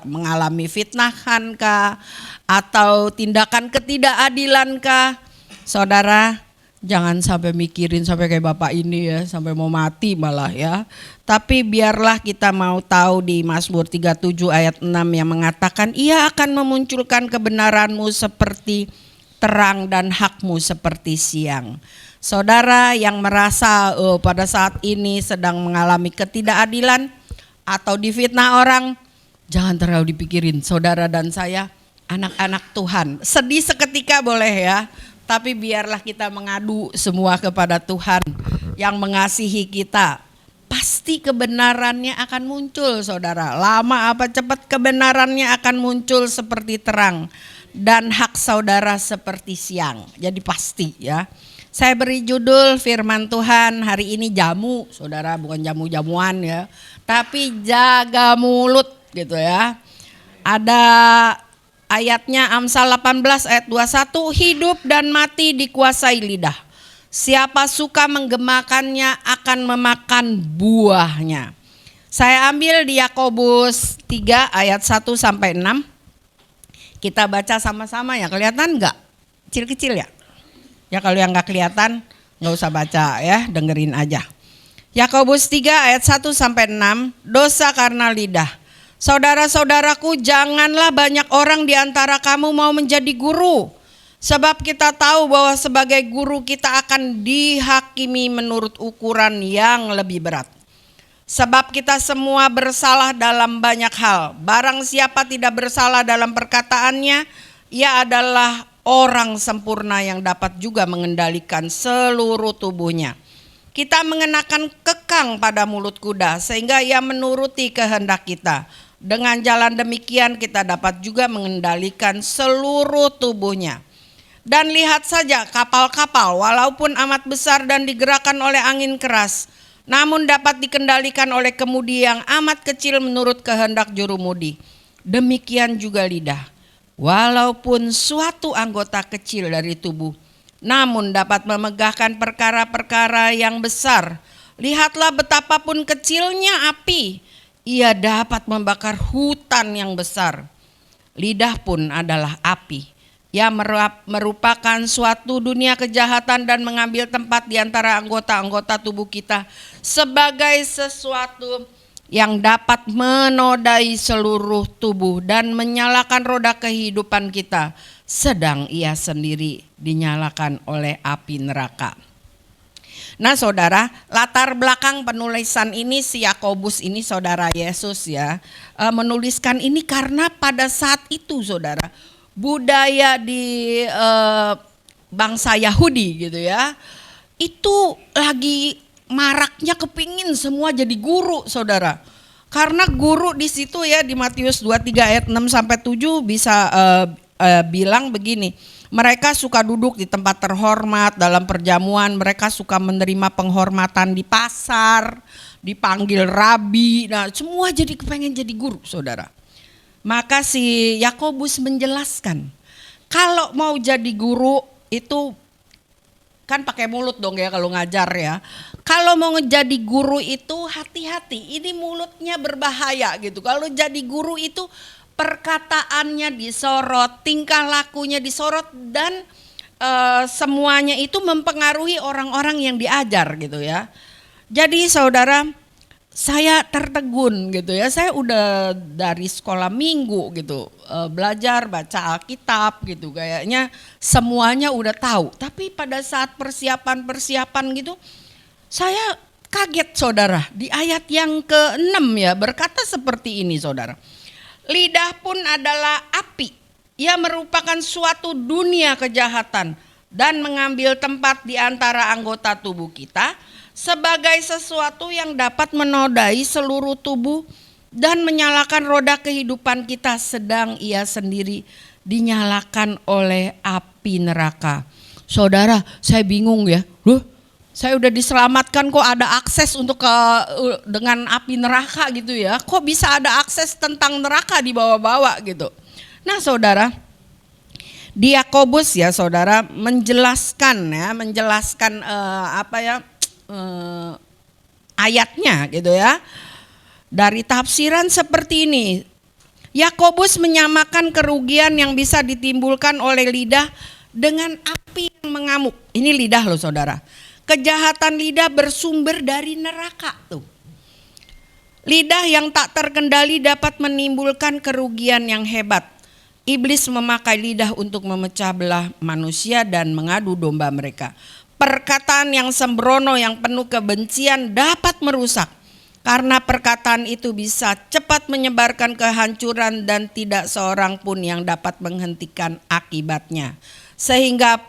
mengalami fitnahan kah atau tindakan ketidakadilan kah, saudara jangan sampai mikirin sampai kayak bapak ini ya, sampai mau mati malah ya. Tapi biarlah kita mau tahu di Mazmur 37 ayat 6 yang mengatakan, Ia akan memunculkan kebenaranmu seperti terang dan hakmu seperti siang. Saudara yang merasa pada saat ini sedang mengalami ketidakadilan atau difitnah orang, jangan terlalu dipikirin. Saudara dan saya anak-anak Tuhan, sedih seketika boleh ya, tapi biarlah kita mengadu semua kepada Tuhan yang mengasihi kita. Pasti kebenarannya akan muncul saudara. Lama apa cepat kebenarannya akan muncul seperti terang. Dan hak saudara seperti siang. Jadi pasti ya. Saya beri judul firman Tuhan hari ini jamu saudara. Bukan jamu-jamuan ya. Tapi jaga mulut gitu ya. Ada ayatnya Amsal 18 ayat 21, hidup dan mati dikuasai lidah. Siapa suka menggemakannya akan memakan buahnya. Saya ambil di Yakobus 3 ayat 1 sampai 6. Kita baca sama-sama ya, kelihatan enggak? Kecil-kecil ya? Ya kalau yang enggak kelihatan enggak usah baca ya, dengerin aja. Yakobus 3 ayat 1 sampai 6, dosa karena lidah. Saudara-saudaraku, janganlah banyak orang di antara kamu mau menjadi guru. Sebab kita tahu bahwa sebagai guru kita akan dihakimi menurut ukuran yang lebih berat. Sebab kita semua bersalah dalam banyak hal. Barang siapa tidak bersalah dalam perkataannya, ia adalah orang sempurna yang dapat juga mengendalikan seluruh tubuhnya. Kita mengenakan kekang pada mulut kuda sehingga ia menuruti kehendak kita. Dengan jalan demikian kita dapat juga mengendalikan seluruh tubuhnya. Dan lihat saja kapal-kapal walaupun amat besar dan digerakkan oleh angin keras, namun dapat dikendalikan oleh kemudi yang amat kecil menurut kehendak jurumudi. Demikian juga lidah, walaupun suatu anggota kecil dari tubuh, namun dapat memegahkan perkara-perkara yang besar. Lihatlah betapapun kecilnya api, ia dapat membakar hutan yang besar. Lidah pun adalah api. Ia merupakan suatu dunia kejahatan dan mengambil tempat di antara anggota-anggota tubuh kita sebagai sesuatu yang dapat menodai seluruh tubuh dan menyalakan roda kehidupan kita, sedang ia sendiri dinyalakan oleh api neraka. Nah saudara, latar belakang penulisan ini si Yakobus ini saudara Yesus ya, menuliskan ini karena pada saat itu saudara, budaya di bangsa Yahudi gitu ya, itu lagi maraknya kepingin semua jadi guru saudara. Karena guru di situ ya di Matius 23 ayat 6 sampai 7 bisa bilang begini, mereka suka duduk di tempat terhormat dalam perjamuan, mereka suka menerima penghormatan di pasar dipanggil rabi. Nah, semua jadi kepengen jadi guru, saudara. Maka si Yakobus menjelaskan, kalau mau jadi guru itu kan pakai mulut dong ya kalau ngajar ya. Kalau mau jadi guru itu hati-hati, ini mulutnya berbahaya gitu. Kalau jadi guru itu perkataannya disorot, tingkah lakunya disorot, dan semuanya itu mempengaruhi orang-orang yang diajar gitu ya. Jadi saudara, saya tertegun gitu ya, saya udah dari sekolah minggu gitu belajar baca Alkitab gitu, kayaknya semuanya udah tahu. Tapi pada saat persiapan gitu, saya kaget saudara, di ayat yang ke-6 ya berkata seperti ini saudara. Lidah pun adalah api, ia merupakan suatu dunia kejahatan dan mengambil tempat di antara anggota tubuh kita sebagai sesuatu yang dapat menodai seluruh tubuh dan menyalakan roda kehidupan kita, sedang ia sendiri dinyalakan oleh api neraka. Saudara, saya bingung ya. Loh, saya udah diselamatkan kok ada akses untuk dengan api neraka gitu ya. Kok bisa ada akses tentang neraka dibawa-bawa gitu. Nah, saudara, di Yakobus ya saudara menjelaskan ayatnya gitu ya. Dari tafsiran seperti ini, Yakobus menyamakan kerugian yang bisa ditimbulkan oleh lidah dengan api yang mengamuk. Ini lidah loh saudara. Kejahatan lidah bersumber dari neraka tuh. Lidah yang tak terkendali dapat menimbulkan kerugian yang hebat. Iblis memakai lidah untuk memecah belah manusia dan mengadu domba mereka. Perkataan yang sembrono yang penuh kebencian dapat merusak, karena perkataan itu bisa cepat menyebarkan kehancuran dan tidak seorang pun yang dapat menghentikan akibatnya. Sehingga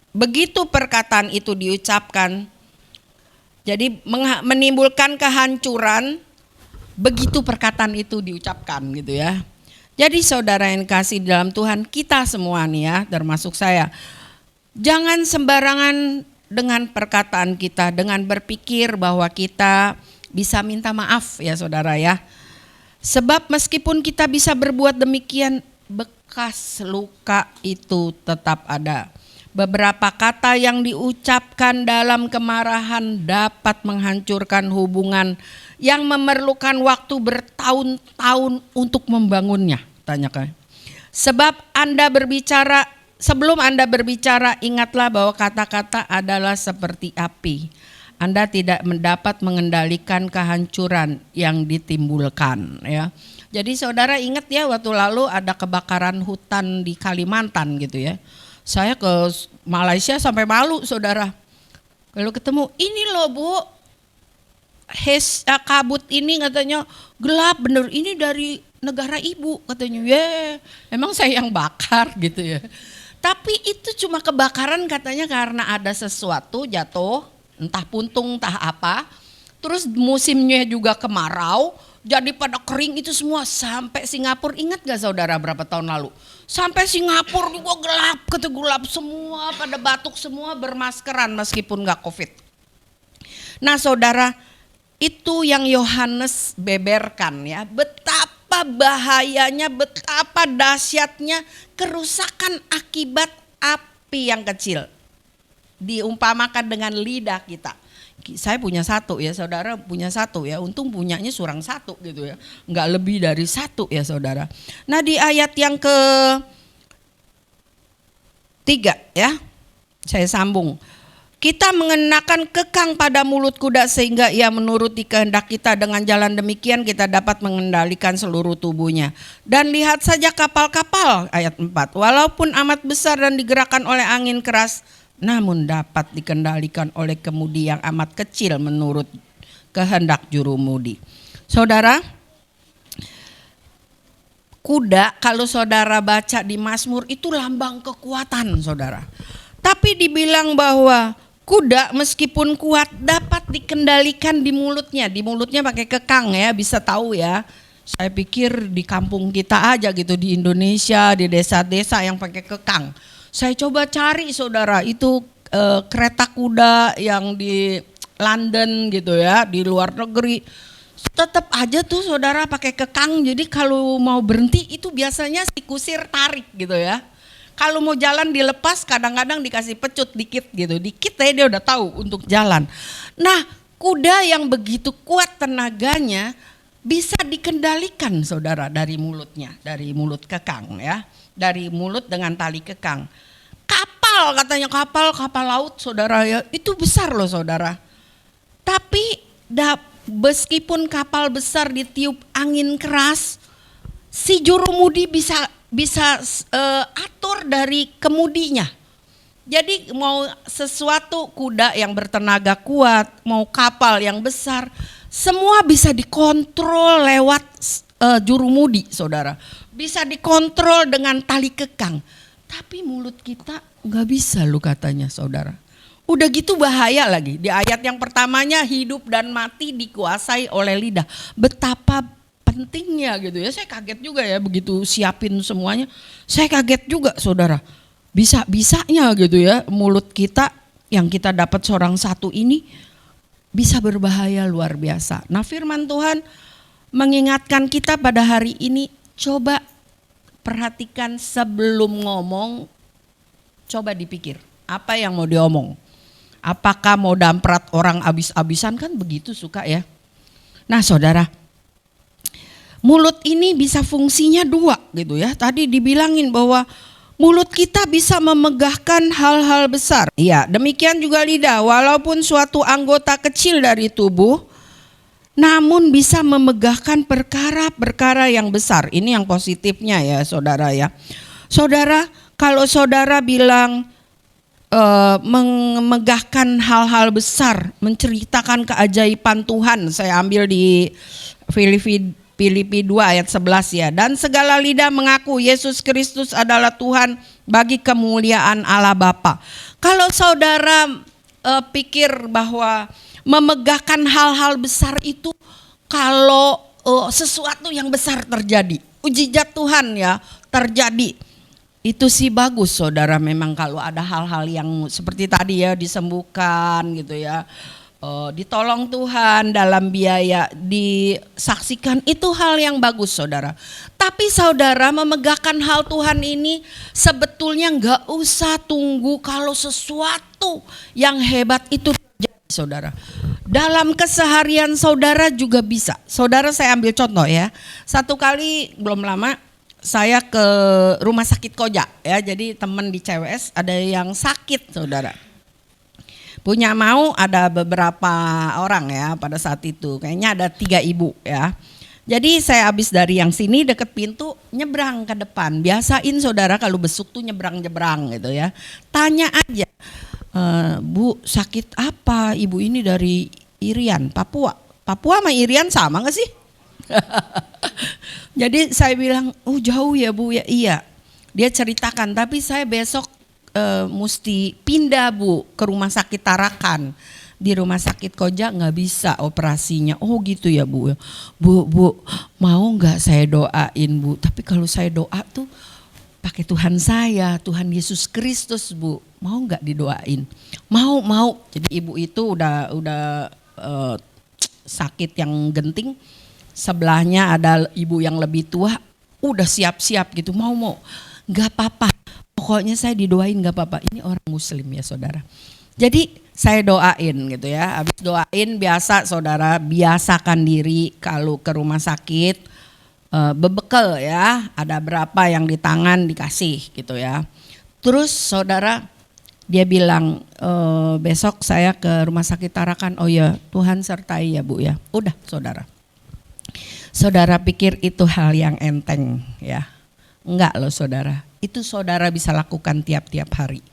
begitu perkataan itu diucapkan, jadi menimbulkan kehancuran begitu perkataan itu diucapkan gitu ya. Jadi saudara yang kasih dalam Tuhan, kita semua nih ya, termasuk saya, jangan sembarangan dengan perkataan kita, dengan berpikir bahwa kita bisa minta maaf ya saudara ya. Sebab meskipun kita bisa berbuat demikian, bekas luka itu tetap ada. Beberapa kata yang diucapkan dalam kemarahan dapat menghancurkan hubungan yang memerlukan waktu bertahun-tahun untuk membangunnya. Tanyakan. Sebab sebelum Anda berbicara, ingatlah bahwa kata-kata adalah seperti api. Anda tidak mendapat mengendalikan kehancuran yang ditimbulkan ya. Jadi saudara ingat ya, waktu lalu ada kebakaran hutan di Kalimantan gitu ya. Saya ke Malaysia sampai malu saudara. Kalau ketemu, ini loh Bu, kabut ini katanya gelap bener, ini dari negara ibu katanya. Emang saya yang bakar gitu ya. Tapi itu cuma kebakaran katanya karena ada sesuatu jatuh, entah puntung entah apa. Terus musimnya juga kemarau, jadi pada kering itu semua sampai Singapura. Ingat gak saudara berapa tahun lalu? Sampai Singapura juga gelap semua, pada batuk semua, bermaskeran meskipun gak COVID. Nah saudara, itu yang Yohanes beberkan ya, betapa bahayanya, betapa dahsyatnya kerusakan akibat api yang kecil. Diumpamakan dengan lidah kita. Saya punya satu ya saudara, punya satu ya, untung punyanya surang satu gitu ya, nggak lebih dari satu ya saudara. Nah di ayat yang ke-3 ya, saya sambung. Kita mengenakan kekang pada mulut kuda sehingga ia menuruti kehendak kita. Dengan jalan demikian kita dapat mengendalikan seluruh tubuhnya. Dan lihat saja kapal-kapal, ayat 4. Walaupun amat besar dan digerakkan oleh angin keras, namun dapat dikendalikan oleh kemudi yang amat kecil menurut kehendak jurumudi. Saudara, kuda kalau saudara baca di Mazmur itu lambang kekuatan saudara. Tapi dibilang bahwa kuda meskipun kuat dapat dikendalikan di mulutnya. Di mulutnya pakai kekang ya, bisa tahu ya. Saya pikir di kampung kita aja gitu, di Indonesia, di desa-desa yang pakai kekang. Saya coba cari saudara, itu kereta kuda yang London gitu ya, di luar negeri. Tetap aja tuh saudara pakai kekang, jadi kalau mau berhenti itu biasanya si kusir tarik gitu ya. Kalau mau jalan dilepas kadang-kadang dikasih pecut dikit gitu, dikit ya dia udah tahu untuk jalan. Nah kuda yang begitu kuat tenaganya bisa dikendalikan saudara dari mulutnya, dari mulut kekang ya, dari mulut dengan tali kekang. Kapal katanya kapal laut saudara ya, itu besar loh saudara. Tapi meskipun kapal besar ditiup angin keras, si jurumudi bisa atur dari kemudinya. Jadi mau sesuatu kuda yang bertenaga kuat, mau kapal yang besar, semua bisa dikontrol lewat jurumudi saudara. Bisa dikontrol dengan tali kekang. Tapi mulut kita nggak bisa loh katanya saudara. Udah gitu bahaya lagi. Di ayat yang pertamanya hidup dan mati dikuasai oleh lidah. Betapa pentingnya gitu ya. Saya kaget juga ya begitu siapin semuanya. Saya kaget juga saudara. Bisa-bisanya gitu ya mulut kita yang kita dapat seorang satu ini bisa berbahaya luar biasa. Nah firman Tuhan mengingatkan kita pada hari ini, coba perhatikan sebelum ngomong, coba dipikir apa yang mau diomong. Apakah mau damprat orang abis-abisan, kan begitu suka ya. Nah saudara, mulut ini bisa fungsinya dua gitu ya. Tadi dibilangin bahwa mulut kita bisa memegahkan hal-hal besar. Iya, demikian juga lidah, walaupun suatu anggota kecil dari tubuh, namun bisa memegahkan perkara-perkara yang besar. Ini yang positifnya ya saudara ya. Saudara, kalau saudara bilang memegahkan hal-hal besar, menceritakan keajaiban Tuhan. Saya ambil di Filipi 2 ayat 11 ya. Dan segala lidah mengaku Yesus Kristus adalah Tuhan bagi kemuliaan Allah Bapa. Kalau saudara pikir bahwa memegahkan hal-hal besar itu kalau sesuatu yang besar terjadi, mujizat Tuhan ya terjadi, itu sih bagus saudara. Memang kalau ada hal-hal yang seperti tadi ya, disembuhkan gitu ya, ditolong Tuhan dalam biaya, disaksikan, itu hal yang bagus saudara. Tapi saudara, memegahkan hal Tuhan ini sebetulnya nggak usah tunggu kalau sesuatu yang hebat itu terjadi saudara. Dalam keseharian saudara juga bisa. Saudara, saya ambil contoh ya. Satu kali belum lama saya ke rumah sakit Koja ya, jadi teman di CWS ada yang sakit saudara. Punya mau ada beberapa orang ya pada saat itu, kayaknya ada 3 ibu ya. Jadi saya habis dari yang sini deket pintu nyebrang ke depan. Biasain saudara kalau besuk tuh nyebrang-nyebrang gitu ya. Tanya aja, Bu sakit apa? Ibu ini dari Irian, Papua. Papua sama Irian sama gak sih? Jadi saya bilang, oh jauh ya Bu ya, iya. Dia ceritakan, tapi saya besok mesti pindah Bu ke rumah sakit Tarakan. Di rumah sakit Koja nggak bisa operasinya. Oh gitu ya Bu. Bu mau nggak saya doain Bu? Tapi kalau saya doa tuh pakai Tuhan saya, Tuhan Yesus Kristus Bu. Mau nggak didoain? Mau. Jadi ibu itu udah sakit yang genting. Sebelahnya ada ibu yang lebih tua, udah siap-siap gitu, mau, nggak apa-apa, pokoknya saya didoain nggak apa-apa. Ini orang Muslim ya saudara. Jadi saya doain gitu ya, habis doain biasa saudara, biasakan diri kalau ke rumah sakit, bebekel ya, ada berapa yang di tangan dikasih gitu ya. Terus saudara, dia bilang besok saya ke rumah sakit Tarakan, oh ya Tuhan sertai ya Bu ya. Udah saudara. Saudara pikir itu hal yang enteng ya? Enggak loh saudara, itu saudara bisa lakukan tiap-tiap hari.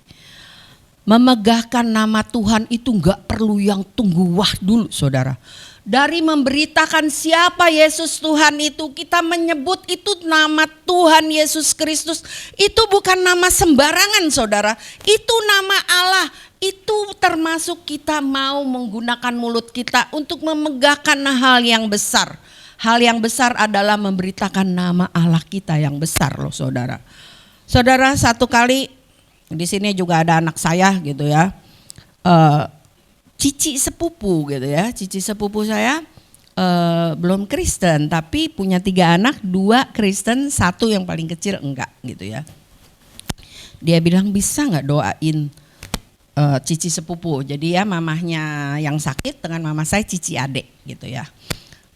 Memegahkan nama Tuhan itu enggak perlu yang tunggu wah dulu saudara. Dari memberitakan siapa Yesus Tuhan itu, kita menyebut itu nama Tuhan Yesus Kristus, itu bukan nama sembarangan saudara, itu nama Allah. Itu termasuk kita mau menggunakan mulut kita untuk memegahkan hal yang besar. Hal yang besar adalah memberitakan nama Allah kita yang besar loh saudara. Saudara, satu kali di sini juga ada anak saya gitu ya. cici sepupu gitu ya. Cici sepupu saya belum Kristen, tapi punya 3 anak, 2 Kristen, 1 yang paling kecil enggak gitu ya. Dia bilang bisa nggak doain cici sepupu. Jadi ya mamahnya yang sakit dengan mama saya cici adik gitu ya.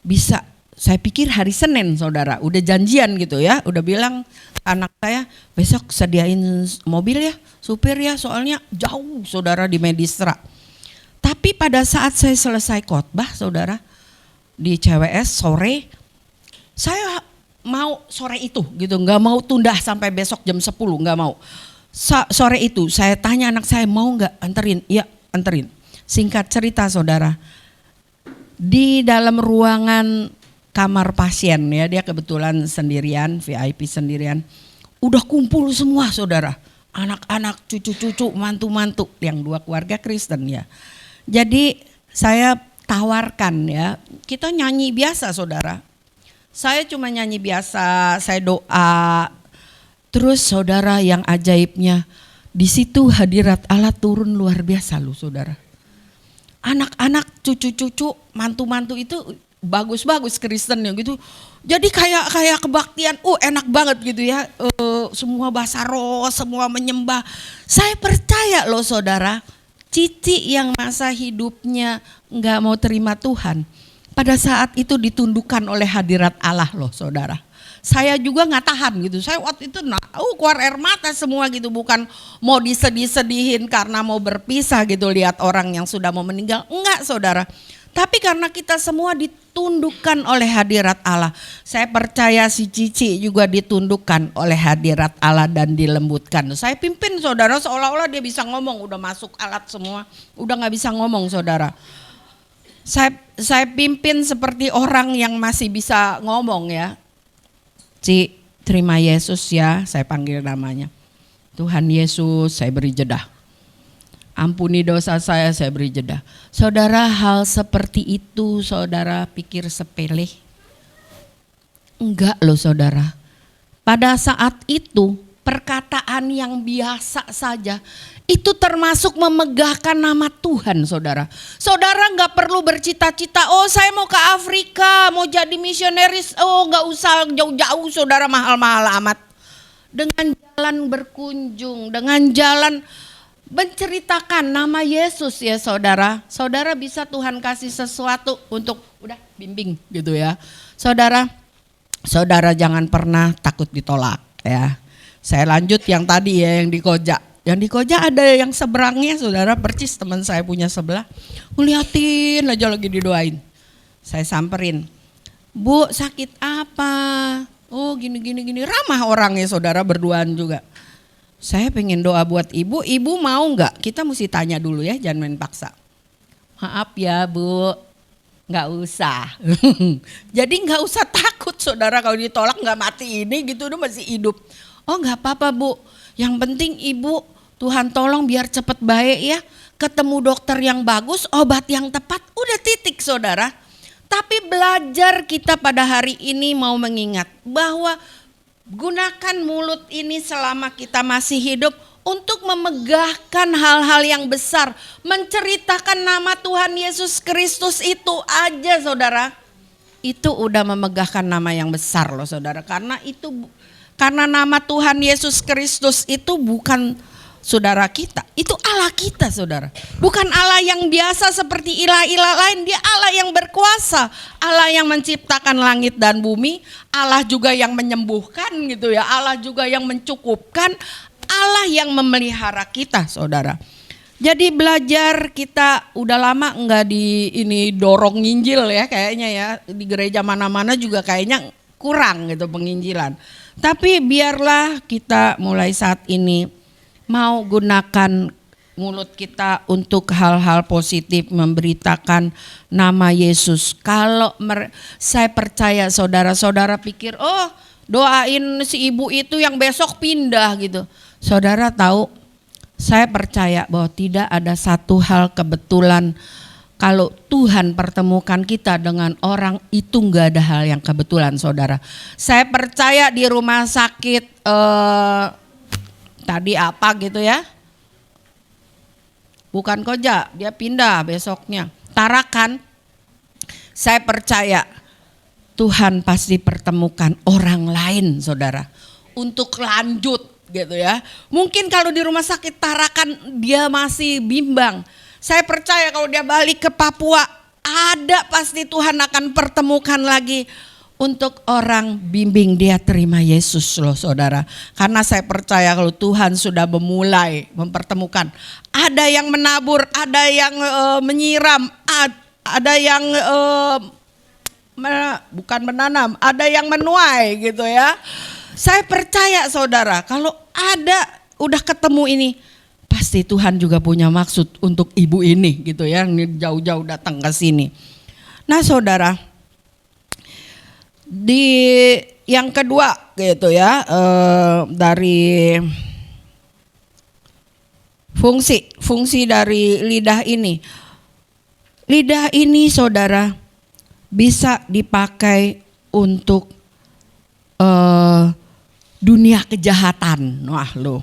Bisa. Saya pikir hari Senin saudara, udah janjian gitu ya, udah bilang anak saya besok sediain mobil ya, supir ya, soalnya jauh saudara di Medistra. Tapi pada saat saya selesai khotbah saudara di CWS sore, saya mau sore itu gitu, nggak mau tunda sampai besok jam 10, nggak mau. Sore itu saya tanya anak saya mau nggak anterin, iya anterin. Singkat cerita saudara, di dalam ruangan kamar pasien ya, dia kebetulan sendirian, VIP sendirian. Udah kumpul semua saudara, anak-anak, cucu-cucu, mantu-mantu, yang 2 keluarga Kristen ya. Jadi saya tawarkan ya, kita nyanyi biasa saudara. Saya cuma nyanyi biasa, saya doa. Terus saudara yang ajaibnya, di situ hadirat Allah turun luar biasa loh saudara. Anak-anak, cucu-cucu, mantu-mantu itu bagus-bagus Kristen ya gitu. Jadi kayak kebaktian, enak banget gitu ya. Semua bahasa roh, semua menyembah. Saya percaya loh saudara, cici yang masa hidupnya nggak mau terima Tuhan, pada saat itu ditundukkan oleh hadirat Allah loh saudara. Saya juga nggak tahan gitu. Saya waktu itu keluar air mata semua gitu, bukan mau disedih-sedihin karena mau berpisah gitu lihat orang yang sudah mau meninggal. Enggak saudara. Tapi karena kita semua ditundukkan oleh hadirat Allah. Saya percaya si Cici juga ditundukkan oleh hadirat Allah dan dilembutkan. Saya pimpin saudara seolah-olah dia bisa ngomong, udah masuk alat semua, udah gak bisa ngomong saudara. Saya pimpin seperti orang yang masih bisa ngomong ya. Ci, terima Yesus ya, saya panggil namanya. Tuhan Yesus, saya beri jeda. Ampuni dosa saya beri jeda. Saudara, hal seperti itu saudara pikir sepele? Enggak loh saudara. Pada saat itu perkataan yang biasa saja itu termasuk memegahkan nama Tuhan saudara. Saudara gak perlu bercita-cita, saya mau ke Afrika, mau jadi misionaris. Gak usah jauh-jauh saudara, mahal-mahal amat. Dengan jalan berkunjung, dengan jalan menceritakan nama Yesus ya saudara. Saudara bisa Tuhan kasih sesuatu untuk udah bimbing gitu ya. Saudara jangan pernah takut ditolak ya. Saya lanjut yang tadi ya, yang di Koja. Yang di Koja ada yang seberangnya saudara, percis teman saya punya sebelah. Ngeliatin aja lagi didoain. Saya samperin. Bu, sakit apa? Gini. Ramah orangnya saudara, berduaan juga. Saya pengen doa buat ibu mau nggak? Kita mesti tanya dulu ya, jangan main paksa. Maaf ya bu, nggak usah. Jadi nggak usah takut saudara kalau ditolak, nggak mati ini gitu, udah masih hidup. Nggak apa-apa bu, yang penting ibu Tuhan tolong biar cepet baik ya, ketemu dokter yang bagus, obat yang tepat, udah titik saudara. Tapi belajar kita pada hari ini mau mengingat bahwa gunakan mulut ini selama kita masih hidup untuk memegahkan hal-hal yang besar. Menceritakan nama Tuhan Yesus Kristus itu aja saudara. Itu udah memegahkan nama yang besar loh saudara. Karena nama Tuhan Yesus Kristus itu bukan saudara kita, itu Allah kita saudara. Bukan Allah yang biasa seperti ilah-ilah lain, dia Allah yang berkuasa, Allah yang menciptakan langit dan bumi, Allah juga yang menyembuhkan gitu ya, Allah juga yang mencukupkan, Allah yang memelihara kita saudara. Jadi belajar kita udah lama enggak dorong nginjil ya kayaknya ya, di gereja mana-mana juga kayaknya kurang gitu penginjilan. Tapi biarlah kita mulai saat ini mau gunakan mulut kita untuk hal-hal positif, memberitakan nama Yesus. Kalau saya percaya saudara-saudara pikir, doain si ibu itu yang besok pindah gitu. Saudara tahu, saya percaya bahwa tidak ada satu hal kebetulan. Kalau Tuhan pertemukan kita dengan orang itu, nggak ada hal yang kebetulan saudara. Saya percaya di rumah sakit tadi apa gitu ya, bukan Koja, dia pindah besoknya. Tarakan, saya percaya Tuhan pasti pertemukan orang lain saudara untuk lanjut gitu ya. Mungkin kalau di rumah sakit Tarakan dia masih bimbang. Saya percaya kalau dia balik ke Papua ada pasti Tuhan akan pertemukan lagi untuk orang bimbing dia terima Yesus loh saudara. Karena saya percaya kalau Tuhan sudah memulai mempertemukan. Ada yang menabur, ada yang menyiram, ada yang bukan menanam, ada yang menuai gitu ya. Saya percaya saudara kalau ada udah ketemu ini pasti Tuhan juga punya maksud untuk ibu ini gitu ya, yang jauh-jauh datang ke sini. Nah saudara, di yang kedua gitu ya, dari fungsi dari lidah ini. Lidah ini saudara bisa dipakai untuk dunia kejahatan. Wah loh.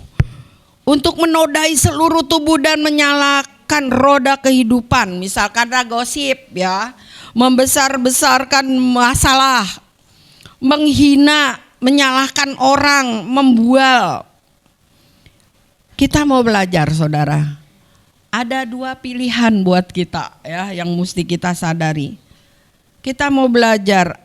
Untuk menodai seluruh tubuh dan menyalakan roda kehidupan. Misalkan ada gosip ya, membesar-besarkan masalah, menghina, menyalahkan orang, membual. Kita mau belajar saudara. Ada dua pilihan buat kita ya yang mesti kita sadari. Kita mau belajar,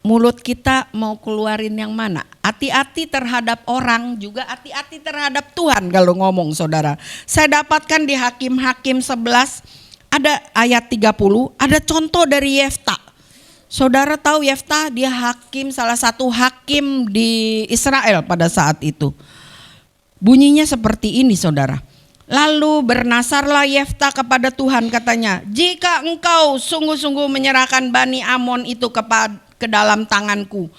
mulut kita mau keluarin yang mana? Hati-hati terhadap orang, juga hati-hati terhadap Tuhan kalau ngomong saudara. Saya dapatkan di Hakim-Hakim 11 ada ayat 30, ada contoh dari Yefta. Saudara tahu Yefta, dia hakim, salah satu hakim di Israel pada saat itu. Bunyinya seperti ini saudara. Lalu bernasarlah Yefta kepada Tuhan katanya, jika engkau sungguh-sungguh menyerahkan Bani Amon itu ke dalam tanganku,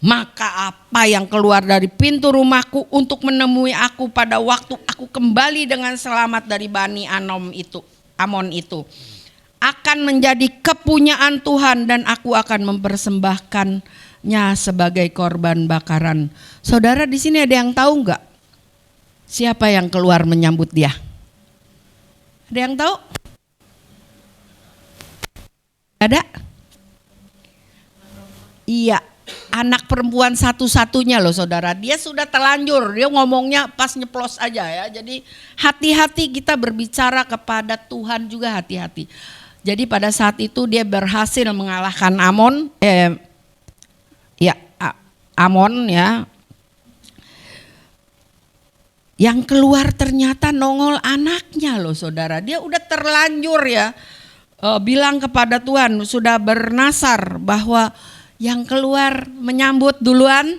maka apa yang keluar dari pintu rumahku untuk menemui aku pada waktu aku kembali dengan selamat dari Bani Amon itu akan menjadi kepunyaan Tuhan dan aku akan mempersembahkannya sebagai korban bakaran. Saudara di sini ada yang tahu nggak siapa yang keluar menyambut dia? Ada yang tahu? Ada? Iya, anak perempuan satu-satunya loh saudara. Dia sudah terlanjur, dia ngomongnya pas nyeplos aja ya. Jadi hati-hati kita berbicara kepada Tuhan juga hati-hati. Jadi pada saat itu dia berhasil mengalahkan Amon ya. Yang keluar ternyata nongol anaknya loh saudara. Dia udah terlanjur ya, bilang kepada Tuhan, sudah bernasar bahwa yang keluar menyambut duluan,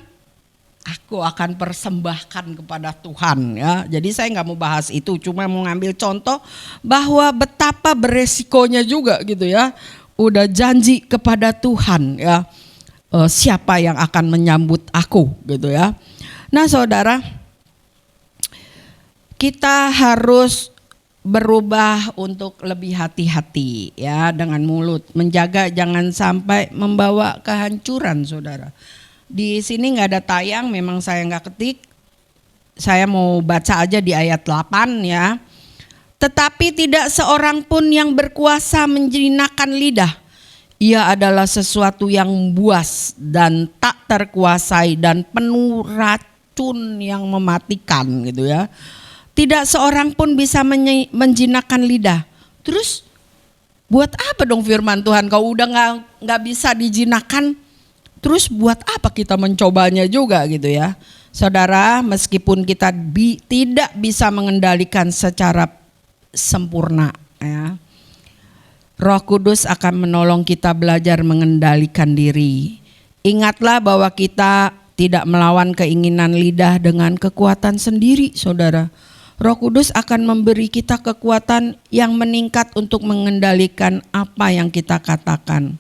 aku akan persembahkan kepada Tuhan ya. Jadi saya nggak mau bahas itu, cuma mau ngambil contoh bahwa betapa beresikonya juga gitu ya. Udah janji kepada Tuhan ya, siapa yang akan menyambut aku gitu ya. Nah saudara, kita harus berubah untuk lebih hati-hati ya dengan mulut, menjaga jangan sampai membawa kehancuran saudara. Di sini nggak ada tayang, memang saya nggak ketik, saya mau baca aja di ayat 8 ya. Tetapi tidak seorang pun yang berkuasa menjinakkan lidah, ia adalah sesuatu yang buas dan tak terkuasai dan penuh racun yang mematikan gitu ya. Tidak seorang pun bisa menjinakkan lidah. Terus buat apa dong firman Tuhan? Kau udah nggak bisa dijinakkan, terus buat apa kita mencobanya juga gitu ya? Saudara, meskipun kita tidak bisa mengendalikan secara sempurna, ya, Roh Kudus akan menolong kita belajar mengendalikan diri. Ingatlah bahwa kita tidak melawan keinginan lidah dengan kekuatan sendiri, saudara. Roh Kudus akan memberi kita kekuatan yang meningkat untuk mengendalikan apa yang kita katakan.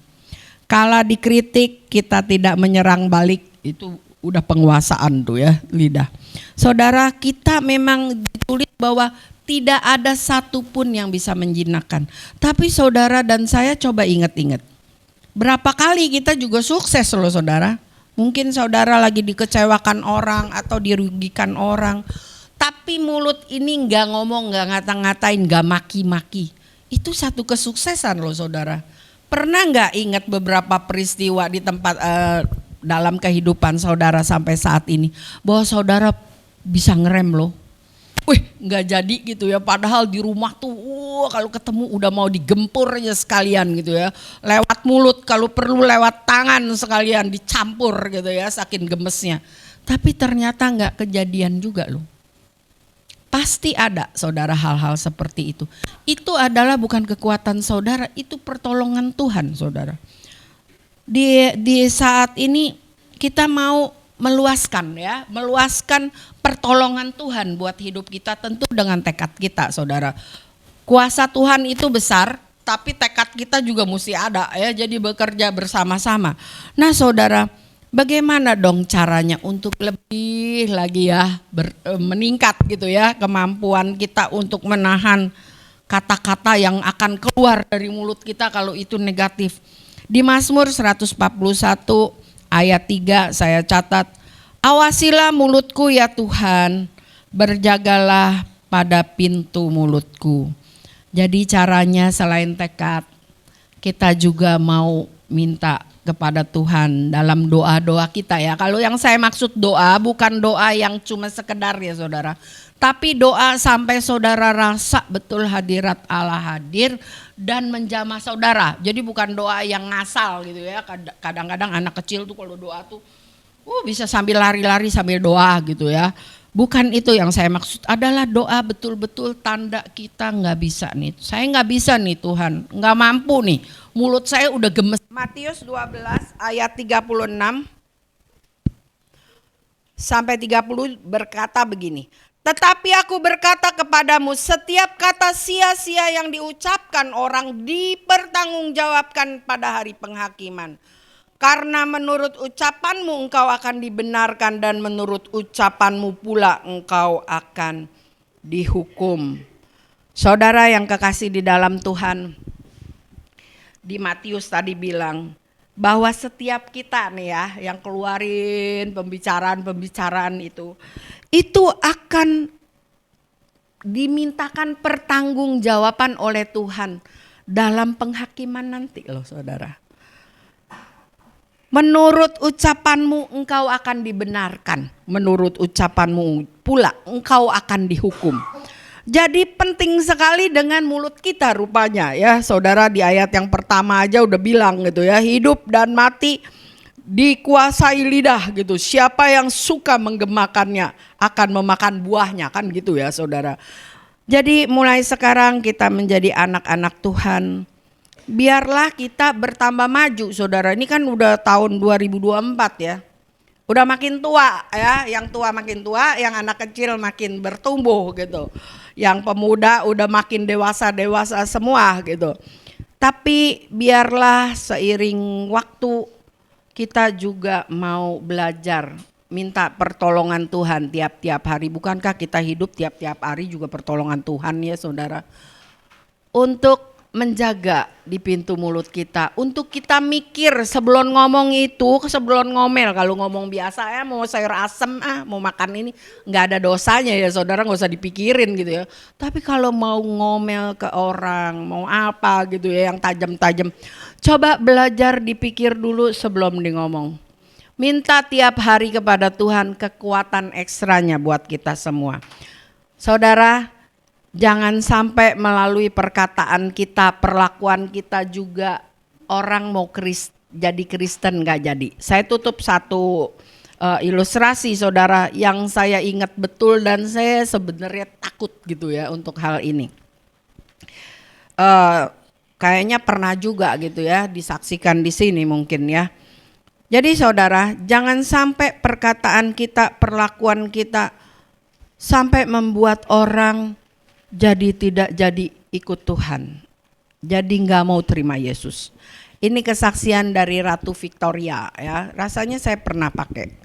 Kala dikritik kita tidak menyerang balik, itu udah penguasaan tuh ya lidah. Saudara, kita memang ditulis bahwa tidak ada satupun yang bisa menjinakkan. Tapi saudara dan saya coba ingat-ingat. Berapa kali kita juga sukses loh saudara. Mungkin saudara lagi dikecewakan orang atau dirugikan orang. Tapi tapi mulut ini nggak ngomong, nggak ngata-ngatain, nggak maki-maki. Itu satu kesuksesan loh saudara. Pernah nggak ingat beberapa peristiwa di tempat dalam kehidupan saudara sampai saat ini bahwa saudara bisa ngerem loh? Wih, nggak jadi gitu ya. Padahal di rumah tuh, kalau ketemu udah mau digempur aja sekalian gitu ya. Lewat mulut, kalau perlu lewat tangan sekalian dicampur gitu ya, saking gemesnya. Tapi ternyata nggak kejadian juga loh. Pasti ada saudara hal-hal seperti itu. Itu adalah bukan kekuatan saudara, itu pertolongan Tuhan saudara. Di saat ini kita mau meluaskan ya, meluaskan pertolongan Tuhan buat hidup kita, tentu dengan tekad kita saudara. Kuasa Tuhan itu besar, tapi tekad kita juga mesti ada ya, jadi bekerja bersama-sama. Nah saudara, bagaimana dong caranya untuk lebih lagi ya meningkat gitu ya kemampuan kita untuk menahan kata-kata yang akan keluar dari mulut kita kalau itu negatif. Di Mazmur 141 ayat 3 saya catat, awasilah mulutku ya Tuhan, berjagalah pada pintu mulutku. Jadi caranya selain tekad, kita juga mau minta kepada Tuhan dalam doa-doa kita ya. Kalau yang saya maksud doa bukan doa yang cuma sekedar ya saudara, tapi doa sampai saudara rasa betul hadirat Allah hadir dan menjamah saudara. Jadi bukan doa yang ngasal gitu ya. Kadang-kadang anak kecil tuh kalau doa tuh bisa sambil lari-lari sambil doa gitu ya. Bukan itu yang saya maksud, adalah doa betul-betul tanda kita nggak bisa nih. Saya nggak bisa nih Tuhan, nggak mampu nih. Mulut saya udah gemes. Matius 12 ayat 36 sampai 30 berkata begini. Tetapi aku berkata kepadamu, setiap kata sia-sia yang diucapkan orang dipertanggungjawabkan pada hari penghakiman. Karena menurut ucapanmu engkau akan dibenarkan dan menurut ucapanmu pula engkau akan dihukum. Saudara yang kekasih di dalam Tuhan, di Matius tadi bilang bahwa setiap kita nih ya yang keluarin pembicaraan itu akan dimintakan pertanggungjawaban oleh Tuhan dalam penghakiman nanti loh saudara. Menurut ucapanmu engkau akan dibenarkan, menurut ucapanmu pula engkau akan dihukum. Jadi penting sekali dengan mulut kita rupanya ya saudara, di ayat yang pertama aja udah bilang gitu ya, hidup dan mati dikuasai lidah gitu. Siapa yang suka menggemakannya akan memakan buahnya, kan gitu ya saudara. Jadi mulai sekarang kita menjadi anak-anak Tuhan. Biarlah kita bertambah maju saudara. Ini kan udah tahun 2024 ya. Udah makin tua ya, yang tua makin tua, yang anak kecil makin bertumbuh gitu. Yang pemuda udah makin dewasa semua gitu. Tapi biarlah seiring waktu kita juga mau belajar minta pertolongan Tuhan tiap-tiap hari. Bukankah kita hidup tiap-tiap hari juga pertolongan Tuhan ya saudara? Untuk menjaga di pintu mulut kita, untuk kita mikir sebelum ngomong itu, sebelum ngomel. Kalau ngomong biasa ya mau sayur asem mau makan ini, nggak ada dosanya ya saudara, nggak usah dipikirin gitu ya. Tapi kalau mau ngomel ke orang, mau apa gitu ya yang tajam-tajam, coba belajar dipikir dulu sebelum di ngomong. Minta tiap hari kepada Tuhan kekuatan ekstranya buat kita semua. Saudara, jangan sampai melalui perkataan kita, perlakuan kita juga orang mau jadi Kristen gak jadi. Saya tutup satu ilustrasi saudara yang saya ingat betul dan saya sebenarnya takut gitu ya untuk hal ini. Kayaknya pernah juga gitu ya disaksikan di sini mungkin ya. Jadi saudara, jangan sampai perkataan kita, perlakuan kita sampai membuat orang jadi tidak jadi ikut Tuhan, jadi nggak mau terima Yesus. Ini kesaksian dari Ratu Victoria ya, rasanya saya pernah pakai.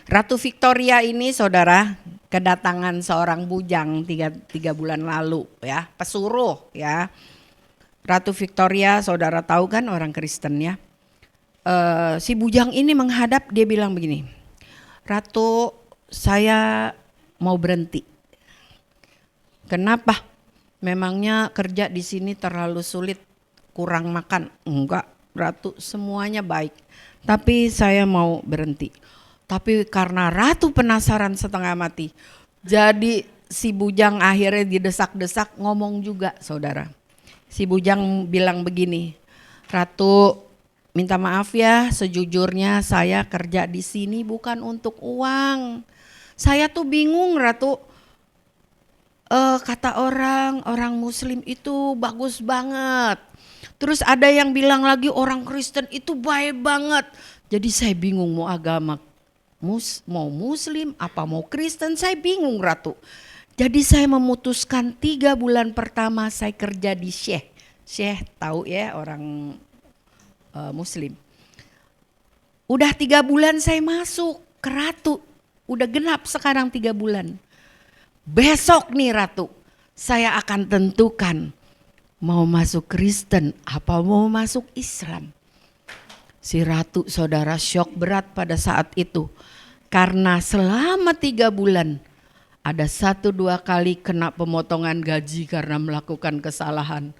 Ratu Victoria ini saudara kedatangan seorang bujang tiga bulan lalu ya, pesuruh ya. Ratu Victoria saudara tahu kan orang Kristen ya. Si bujang ini menghadap, dia bilang begini, Ratu, saya mau berhenti. Kenapa? Memangnya kerja di sini terlalu sulit, kurang makan? Enggak, Ratu, semuanya baik. Tapi saya mau berhenti. Tapi karena Ratu penasaran setengah mati, jadi si bujang akhirnya didesak-desak ngomong juga, saudara. Si bujang bilang begini, Ratu, minta maaf ya, sejujurnya saya kerja di sini bukan untuk uang. Saya tuh bingung, Ratu. Kata orang Muslim itu bagus banget. Terus ada yang bilang lagi orang Kristen itu baik banget. Jadi saya bingung mau agama mau Muslim apa mau Kristen, saya bingung, Ratu. Jadi saya memutuskan 3 bulan pertama saya kerja di Syekh. Syekh tahu ya, orang Muslim. Udah 3 bulan saya masuk ke Ratu. Udah genap sekarang 3 bulan. Besok nih Ratu, saya akan tentukan mau masuk Kristen apa mau masuk Islam. Si Ratu, saudara, syok berat pada saat itu. Karena selama 3 bulan ada 1-2 kali kena pemotongan gaji karena melakukan kesalahan.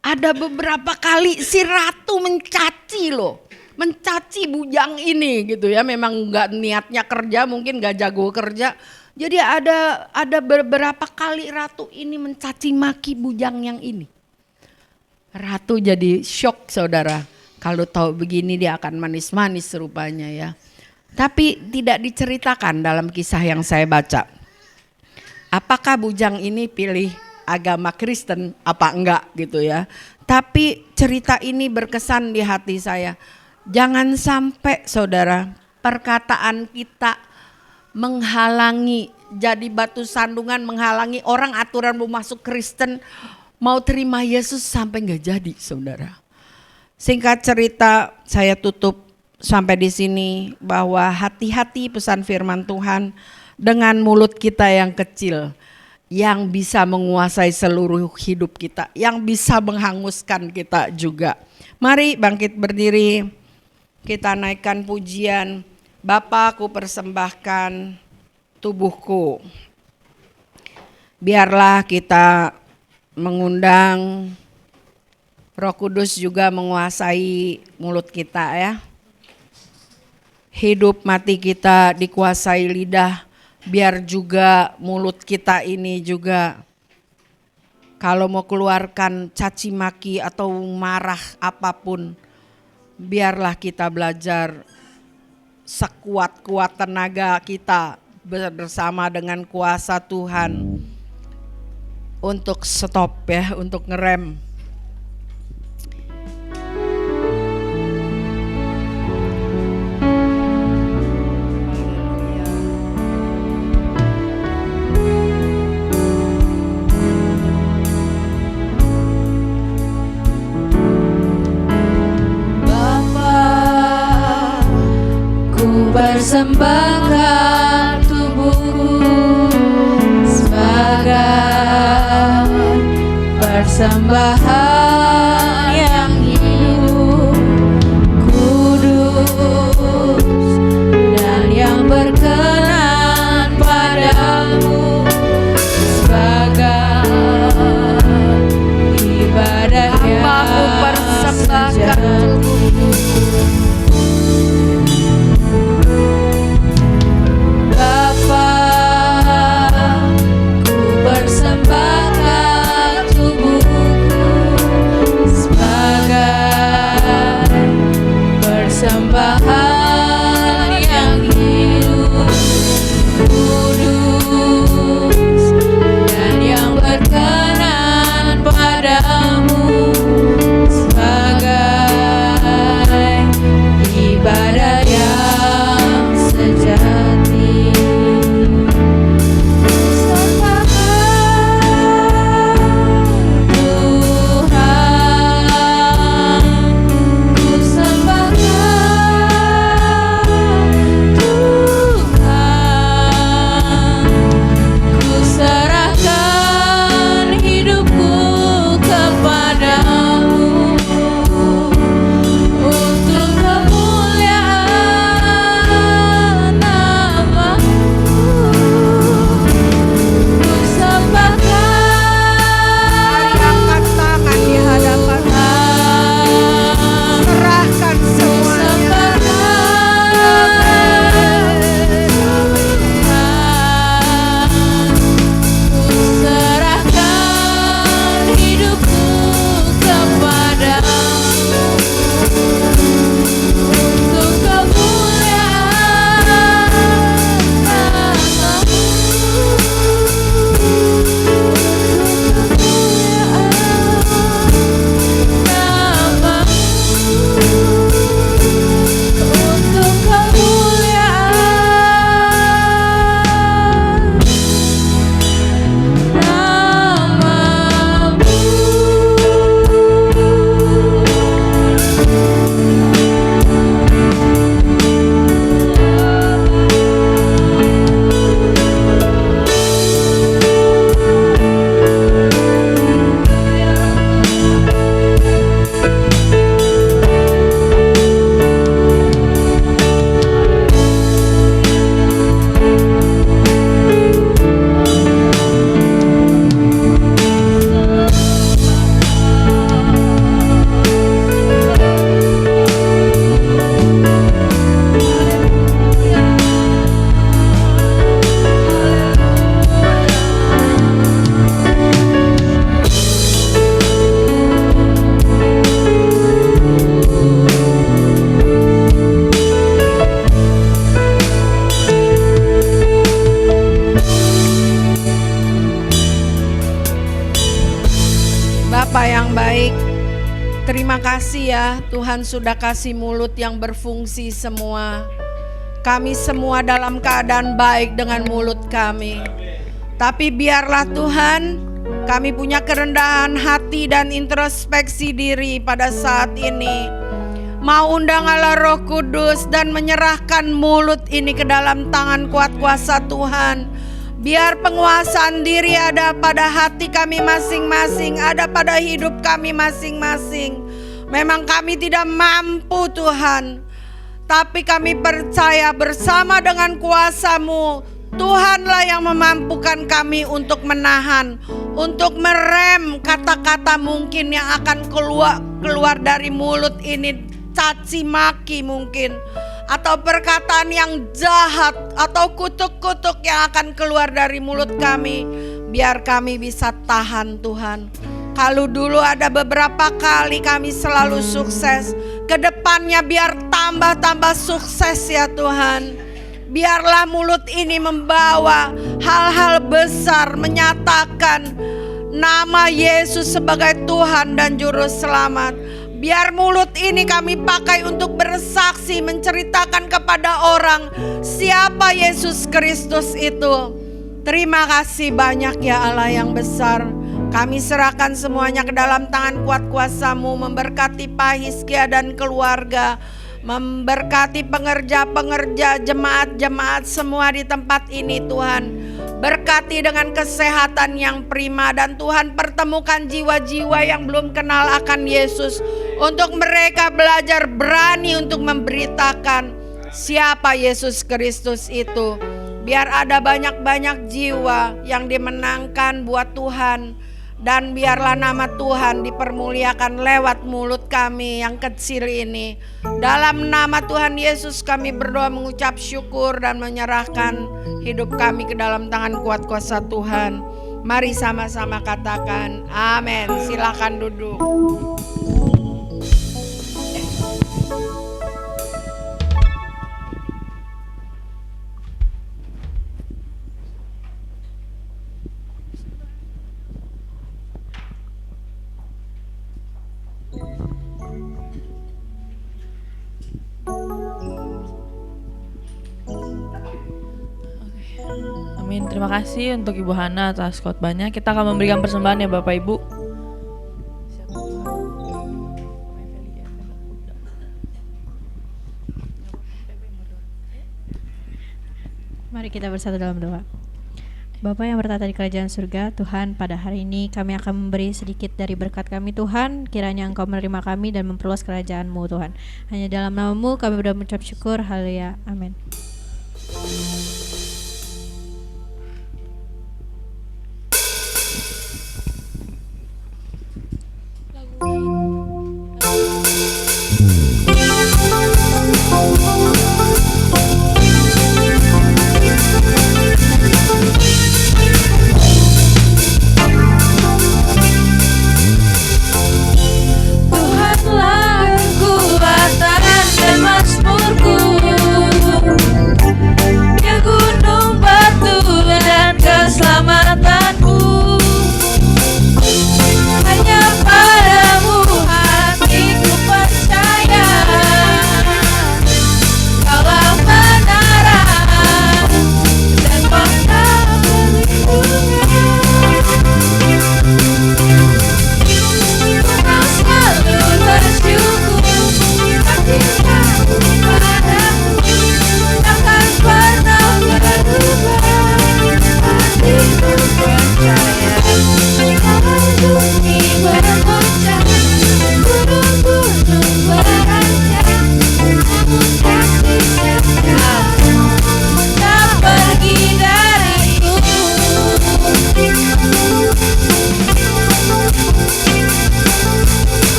Ada beberapa kali si Ratu mencaci loh. Mencaci bujang ini gitu ya. Memang gak niatnya kerja, mungkin gak jago kerja. Jadi ada beberapa kali Ratu ini mencaci maki bujang yang ini. Ratu jadi syok, saudara. Kalau tahu begini dia akan manis-manis rupanya ya. Tapi tidak diceritakan dalam kisah yang saya baca. Apakah bujang ini pilih agama Kristen apa enggak gitu ya. Tapi cerita ini berkesan di hati saya. Jangan sampai, saudara, perkataan kita menghalangi, jadi batu sandungan menghalangi orang aturan mau masuk Kristen, mau terima Yesus sampai enggak jadi, saudara. Singkat cerita, saya tutup sampai di sini bahwa hati-hati pesan firman Tuhan dengan mulut kita yang kecil yang bisa menguasai seluruh hidup kita, yang bisa menghanguskan kita juga. Mari bangkit berdiri, kita naikkan pujian. Bapa, aku persembahkan tubuhku. Biarlah kita mengundang Roh Kudus juga menguasai mulut kita ya. Hidup mati kita dikuasai lidah, biar juga mulut kita ini juga kalau mau keluarkan caci maki atau marah apapun, biarlah kita belajar sekuat-kuat tenaga kita bersama dengan kuasa Tuhan untuk stop ya, untuk ngerem. Persembahkan tubuhku sebagai persembahan yang hidup, kudus dan yang berkenan padamu, sebagai ibadah yang aku persembahkan tubuhku. baik. Terima kasih ya Tuhan sudah kasih mulut yang berfungsi semua. Kami semua dalam keadaan baik dengan mulut kami. Tapi biarlah Tuhan, kami punya kerendahan hati dan introspeksi diri pada saat ini. Mau undang Allah Roh Kudus dan menyerahkan mulut ini ke dalam tangan kuat kuasa Tuhan. Biar penguasaan diri ada pada hati kami masing-masing, ada pada hidup kami masing-masing. Memang kami tidak mampu Tuhan, tapi kami percaya bersama dengan kuasa-Mu, Tuhanlah yang memampukan kami untuk menahan, untuk merem kata-kata mungkin yang akan keluar dari mulut ini. Caci maki mungkin, atau perkataan yang jahat, atau kutuk-kutuk yang akan keluar dari mulut kami. Biar kami bisa tahan Tuhan. Kalau dulu ada beberapa kali kami selalu sukses, kedepannya biar tambah-tambah sukses ya Tuhan. Biarlah mulut ini membawa hal-hal besar, menyatakan nama Yesus sebagai Tuhan dan Juru Selamat. Biar mulut ini kami pakai untuk bersaksi, menceritakan kepada orang siapa Yesus Kristus itu. Terima kasih banyak ya Allah yang besar. Kami serahkan semuanya ke dalam tangan kuat kuasa-Mu, memberkati Pak Hizkia dan keluarga, memberkati pengerja-pengerja, jemaat-jemaat semua di tempat ini Tuhan. Berkati dengan kesehatan yang prima, dan Tuhan pertemukan jiwa-jiwa yang belum kenal akan Yesus, untuk mereka belajar berani untuk memberitakan siapa Yesus Kristus itu. Biar ada banyak-banyak jiwa yang dimenangkan buat Tuhan, dan biarlah nama Tuhan dipermuliakan lewat mulut kami yang kecil ini. Dalam nama Tuhan Yesus kami berdoa, mengucap syukur dan menyerahkan hidup kami ke dalam tangan kuat kuasa Tuhan. Mari sama-sama katakan amin. Silakan duduk. Amin. Terima kasih untuk Ibu Hana atas khotbahnya. Kita akan memberikan persembahan ya Bapak Ibu. Mari kita bersatu dalam doa. Bapa yang bertata di kerajaan surga, Tuhan, pada hari ini kami akan memberi sedikit dari berkat kami Tuhan. Kiranya Engkau menerima kami dan memperluas kerajaan-Mu Tuhan. Hanya dalam nama-Mu kami berdoa mengucap syukur. Haleluya. Amin. Tuhanlah kekuatan dan mazmurku.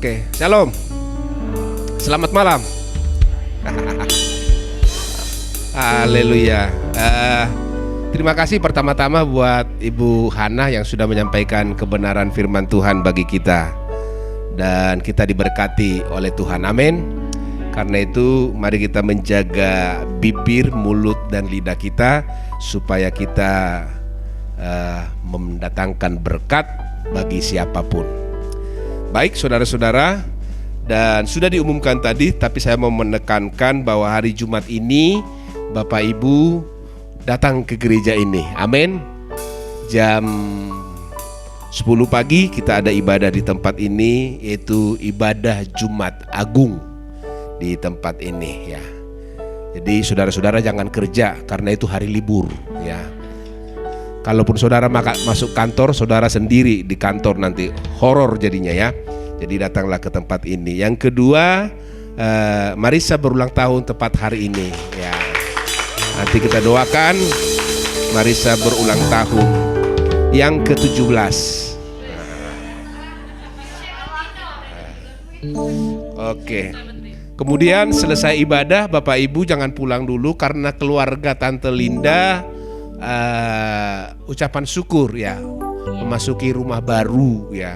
Oke, shalom. Selamat malam. Haleluya. Terima kasih pertama-tama buat Ibu Hana yang sudah menyampaikan kebenaran firman Tuhan bagi kita. Dan kita diberkati oleh Tuhan, amin. Karena itu mari kita menjaga bibir, mulut, dan lidah kita supaya kita mendatangkan berkat bagi siapapun. Baik saudara-saudara, dan sudah diumumkan tadi, tapi saya mau menekankan bahwa hari Jumat ini Bapak Ibu datang ke gereja ini, amin. Jam 10 pagi kita ada ibadah di tempat ini, yaitu ibadah Jumat Agung di tempat ini ya. Jadi saudara-saudara jangan kerja karena itu hari libur ya. Kalaupun saudara masuk kantor, saudara sendiri di kantor nanti horor jadinya ya. Jadi datanglah ke tempat ini. Yang kedua, Marisa berulang tahun tepat hari ini ya. Nanti kita doakan Marisa berulang tahun yang ke-17. Oke. Kemudian selesai ibadah, Bapak Ibu jangan pulang dulu karena keluarga Tante Linda ucapan syukur ya, memasuki rumah baru ya.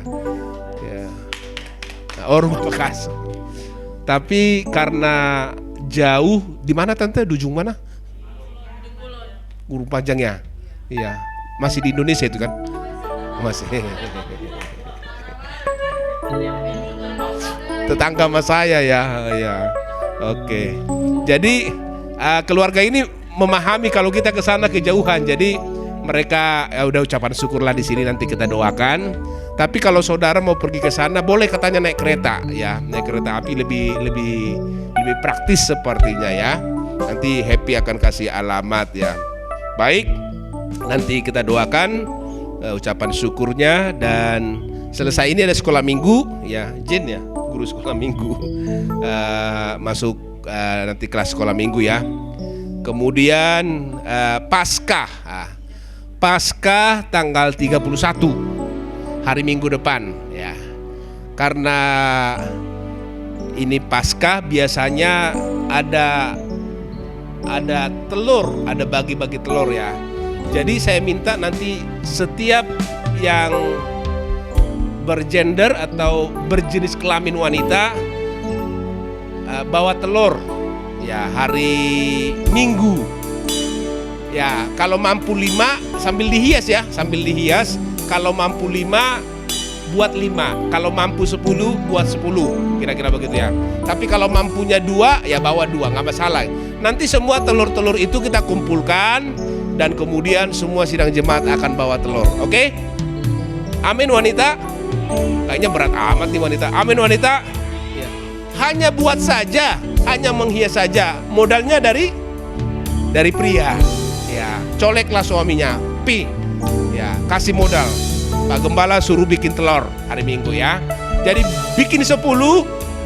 Oh, rumah bekas. Tapi karena jauh, di mana Tante? Dujung mana? Gurun Panjang ya. Iya, masih di Indonesia itu kan? Masih. Tetangga sama saya ya. Ya. Oke. Jadi keluarga ini memahami kalau kita ke sana kejauhan. Jadi mereka udah ucapan syukurlah di sini, nanti kita doakan. Tapi kalau saudara mau pergi ke sana, boleh katanya naik kereta ya. Naik kereta api lebih praktis sepertinya ya. Nanti Happy akan kasih alamat ya. Baik. Nanti kita doakan ucapan syukurnya, dan selesai ini ada sekolah minggu ya, Jin ya, guru sekolah minggu masuk nanti kelas sekolah minggu ya. Kemudian Paskah tanggal 31 hari Minggu depan ya. Karena ini Paskah biasanya ada telur, ada bagi-bagi telur ya. Jadi saya minta nanti setiap yang bergender atau berjenis kelamin wanita bawa telur ya hari Minggu ya. Kalau mampu 5 sambil dihias ya, sambil dihias. Kalau mampu 5 buat 5, kalau mampu 10 buat 10, kira-kira begitu ya. Tapi kalau mampunya 2 ya bawa 2, nggak masalah. Nanti semua telur-telur itu kita kumpulkan dan kemudian semua sidang jemaat akan bawa telur. Oke? Amin wanita. Kayaknya berat amat nih wanita. Amin wanita. Ya. Hanya buat saja, hanya menghias saja. Modalnya dari pria. Ya, coleklah suaminya. Ya, kasih modal. Pak Gembala suruh bikin telur hari Minggu ya. Jadi bikin 10,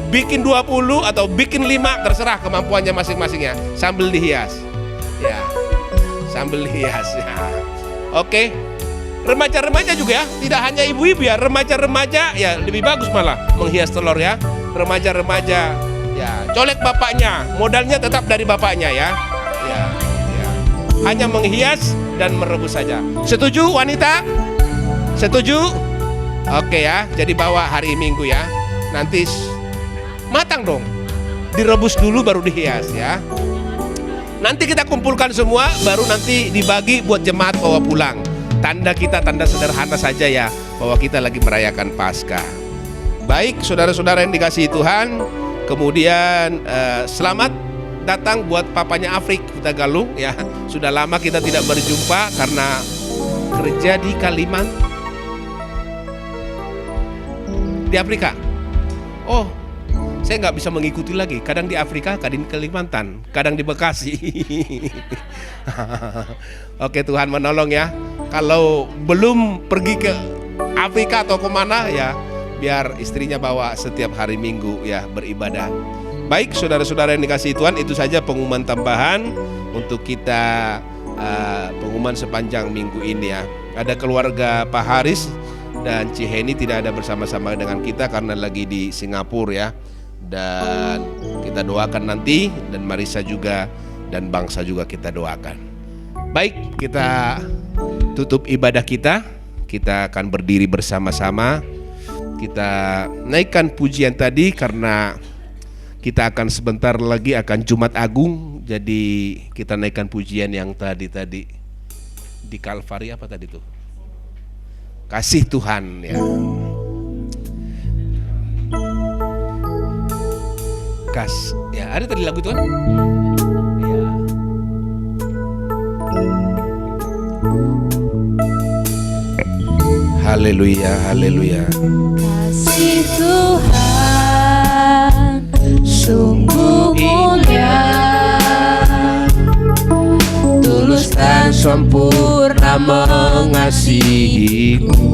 bikin 20 atau bikin 5, terserah kemampuannya masing-masing ya. Sambil dihias. Ya. Sambil dihias ya. Oke. Remaja-remaja juga ya, tidak hanya ibu-ibu ya, remaja-remaja ya lebih bagus malah menghias telur ya. Remaja-remaja ya, colek bapaknya, modalnya tetap dari bapaknya ya. Ya. Hanya menghias dan merebus saja. Setuju wanita? Setuju? Oke ya, jadi bawa hari Minggu ya. Nanti matang dong. Direbus dulu baru dihias ya. Nanti kita kumpulkan semua, baru nanti dibagi buat jemaat bawa pulang. Tanda kita, tanda sederhana saja ya, bahwa kita lagi merayakan Paskah. Baik saudara-saudara yang dikasihi Tuhan. Kemudian selamat datang buat papanya Afrik Tagalung ya. Sudah lama kita tidak berjumpa karena kerja di Kalimantan, di Afrika. Oh, saya nggak bisa mengikuti lagi. Kadang di Afrika, kadang di Kalimantan, kadang di Bekasi. Oke, Tuhan menolong ya. Kalau belum pergi ke Afrika atau kemana ya, biar istrinya bawa setiap hari Minggu ya beribadah. Baik saudara-saudara yang dikasihi Tuhan, itu saja pengumuman tambahan untuk kita, pengumuman sepanjang minggu ini ya. Ada keluarga Pak Haris Dan Ciheni tidak ada bersama-sama dengan kita karena lagi di Singapura ya. Dan kita doakan nanti, dan Marisa juga dan bangsa juga kita doakan. Baik, kita tutup ibadah kita. Kita akan berdiri bersama-sama. Kita naikkan pujian tadi karena kita akan sebentar lagi akan Jumat Agung. Jadi kita naikkan pujian yang tadi di Kalvari, apa tadi tuh? Kasih Tuhan ya. Ya ada tadi lagu itu kan? Ya. Haleluya, haleluya. Kasih Tuhan sungguh mulia, Tulus dan sempurna mengasihiku.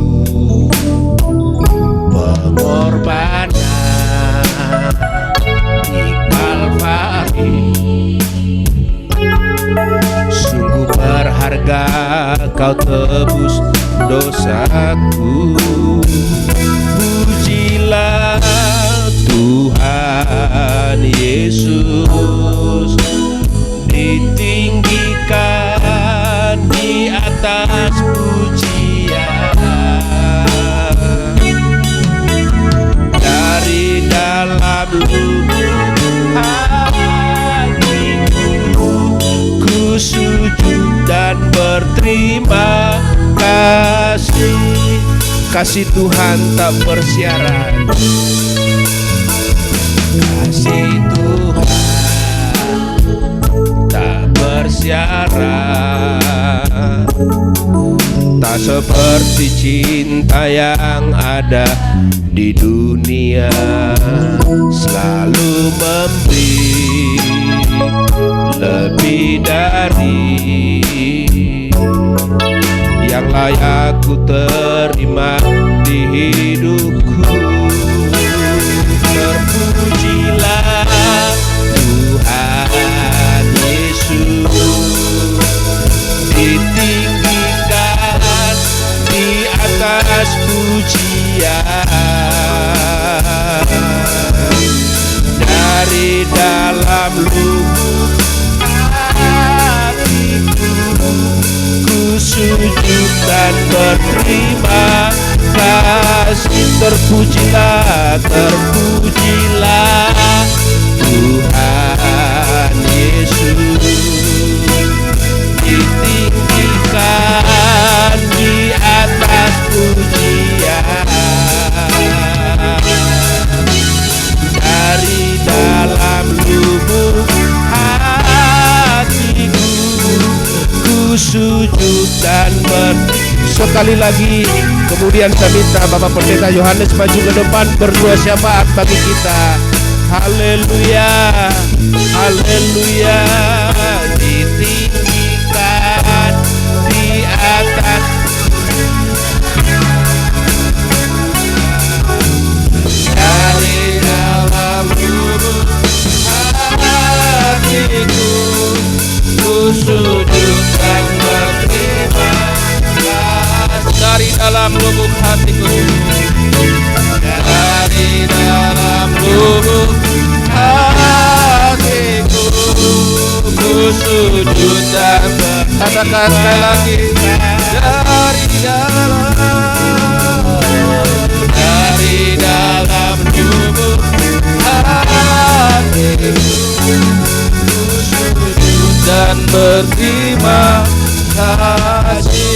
Pengorbanan di Kalvari sungguh berharga, kau tebus dosaku. Pujilah Tuhan Yesus, ditinggikan di atas pujian. Dari dalam lubuk hatiku, ku sujud dan berterima kasih. Kasih Tuhan tak bersiaran, kasih Tuhan tak bersiaran. Tak seperti cinta yang ada di dunia, selalu memberi lebih dari yang layak ku terima di hidupku. Terpujilah Tuhan Yesus, ditinggikan di atas pujian. Dari dalam lubuk hatiku, ku sujud dan berterima kasih. Terpujilah, terpujilah Tuhan Yesus, ditinggikan di atas pujian. Dari dalam lubuk hatiku, ku sujud dan sekali lagi. Kemudian saya minta Bapak Pendeta Yohanes maju ke depan berdua syafaat bagi kita. Haleluya, haleluya. Ditinggikan di atas dari dalam lubuk hatiku, ku sujud dan berterima kasih. Dari dalam lubuk hatiku, dari dalam lubuk hatiku, ku sujud dan katakan sekali lagi. Dari dalam lubuk hatiku, ku sujud dan berterima kasih.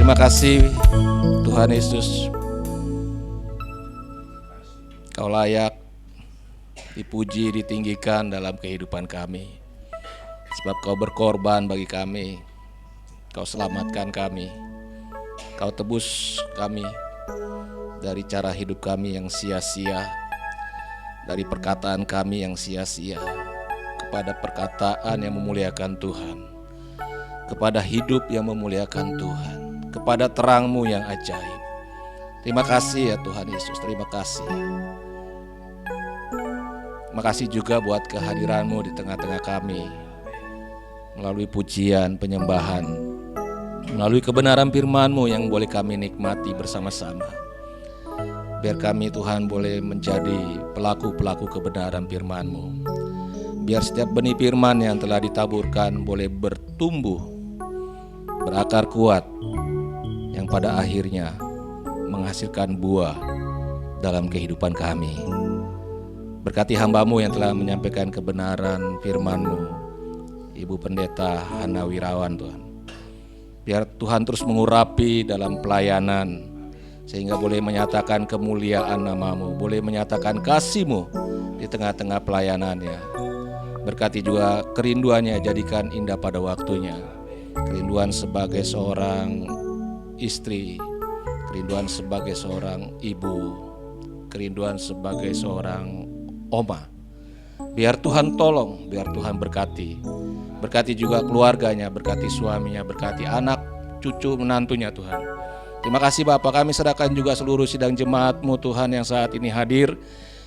Terima kasih Tuhan Yesus, Kau layak dipuji, ditinggikan dalam kehidupan kami. Sebab Kau berkorban bagi kami, Kau selamatkan kami, Kau tebus kami dari cara hidup kami yang sia-sia, dari perkataan kami yang sia-sia, kepada perkataan yang memuliakan Tuhan, kepada hidup yang memuliakan Tuhan, kepada terang-Mu yang ajaib. Terima kasih ya Tuhan Yesus, terima kasih. Terima kasih juga buat kehadiran-Mu di tengah-tengah kami. melalui pujian, penyembahan, melalui kebenaran firman-Mu yang boleh kami nikmati bersama-sama. Biar kami Tuhan boleh menjadi pelaku-pelaku kebenaran firman-Mu. Biar setiap benih firman yang telah ditaburkan boleh bertumbuh, berakar kuat, yang pada akhirnya menghasilkan buah dalam kehidupan kami. Berkati hamba-Mu yang telah menyampaikan kebenaran firman-Mu, Ibu Pendeta Hana Wirawan Tuhan. Biar Tuhan terus mengurapi dalam pelayanan, sehingga boleh menyatakan kemuliaan nama-Mu, boleh menyatakan kasih-Mu di tengah-tengah pelayanannya. Berkati juga kerinduannya, jadikan indah pada waktunya. Kerinduan sebagai seorang istri, kerinduan sebagai seorang ibu, kerinduan sebagai seorang oma. Biar Tuhan tolong, biar Tuhan berkati. Berkati juga keluarganya, berkati suaminya, berkati anak, cucu, menantunya Tuhan. Terima kasih Bapak, kami serahkan juga seluruh sidang jemaat-Mu Tuhan yang saat ini hadir,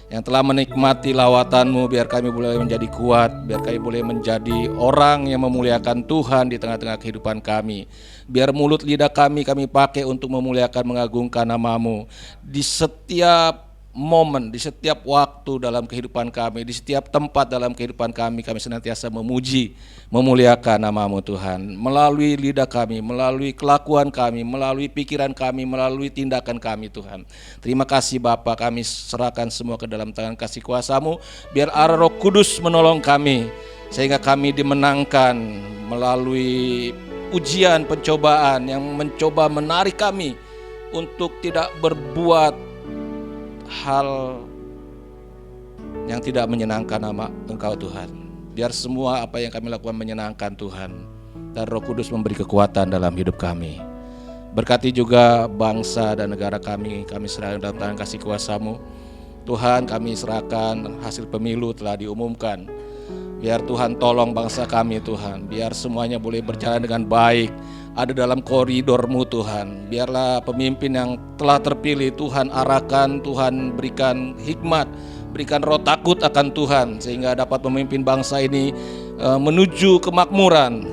yang telah menikmati lawatan-Mu. Biar kami boleh menjadi kuat, biar kami boleh menjadi orang yang memuliakan Tuhan di tengah-tengah kehidupan kami. Biar mulut lidah kami pakai untuk memuliakan, mengagungkan nama-Mu di setiap momen, di setiap waktu dalam kehidupan kami, di setiap tempat dalam kehidupan kami senantiasa memuji, memuliakan nama-Mu Tuhan, melalui lidah kami, melalui kelakuan kami, melalui pikiran kami, melalui tindakan kami Tuhan. Terima kasih Bapa, kami serahkan semua ke dalam tangan kasih kuasa-Mu. Biar arah Roh Kudus menolong kami, sehingga kami dimenangkan melalui ujian, pencobaan yang mencoba menarik kami untuk tidak berbuat hal yang tidak menyenangkan nama Engkau Tuhan. Biar semua apa yang kami lakukan menyenangkan Tuhan, dan Roh Kudus memberi kekuatan dalam hidup kami. Berkati juga bangsa dan negara kami serahkan dalam tangan kasih kuasa-Mu Tuhan. Kami serahkan hasil pemilu telah diumumkan. Biar Tuhan tolong bangsa kami Tuhan, biar semuanya boleh berjalan dengan baik, ada dalam koridor-Mu Tuhan. Biarlah pemimpin yang telah terpilih Tuhan arahkan, Tuhan berikan hikmat, berikan roh takut akan Tuhan, sehingga dapat memimpin bangsa ini menuju kemakmuran,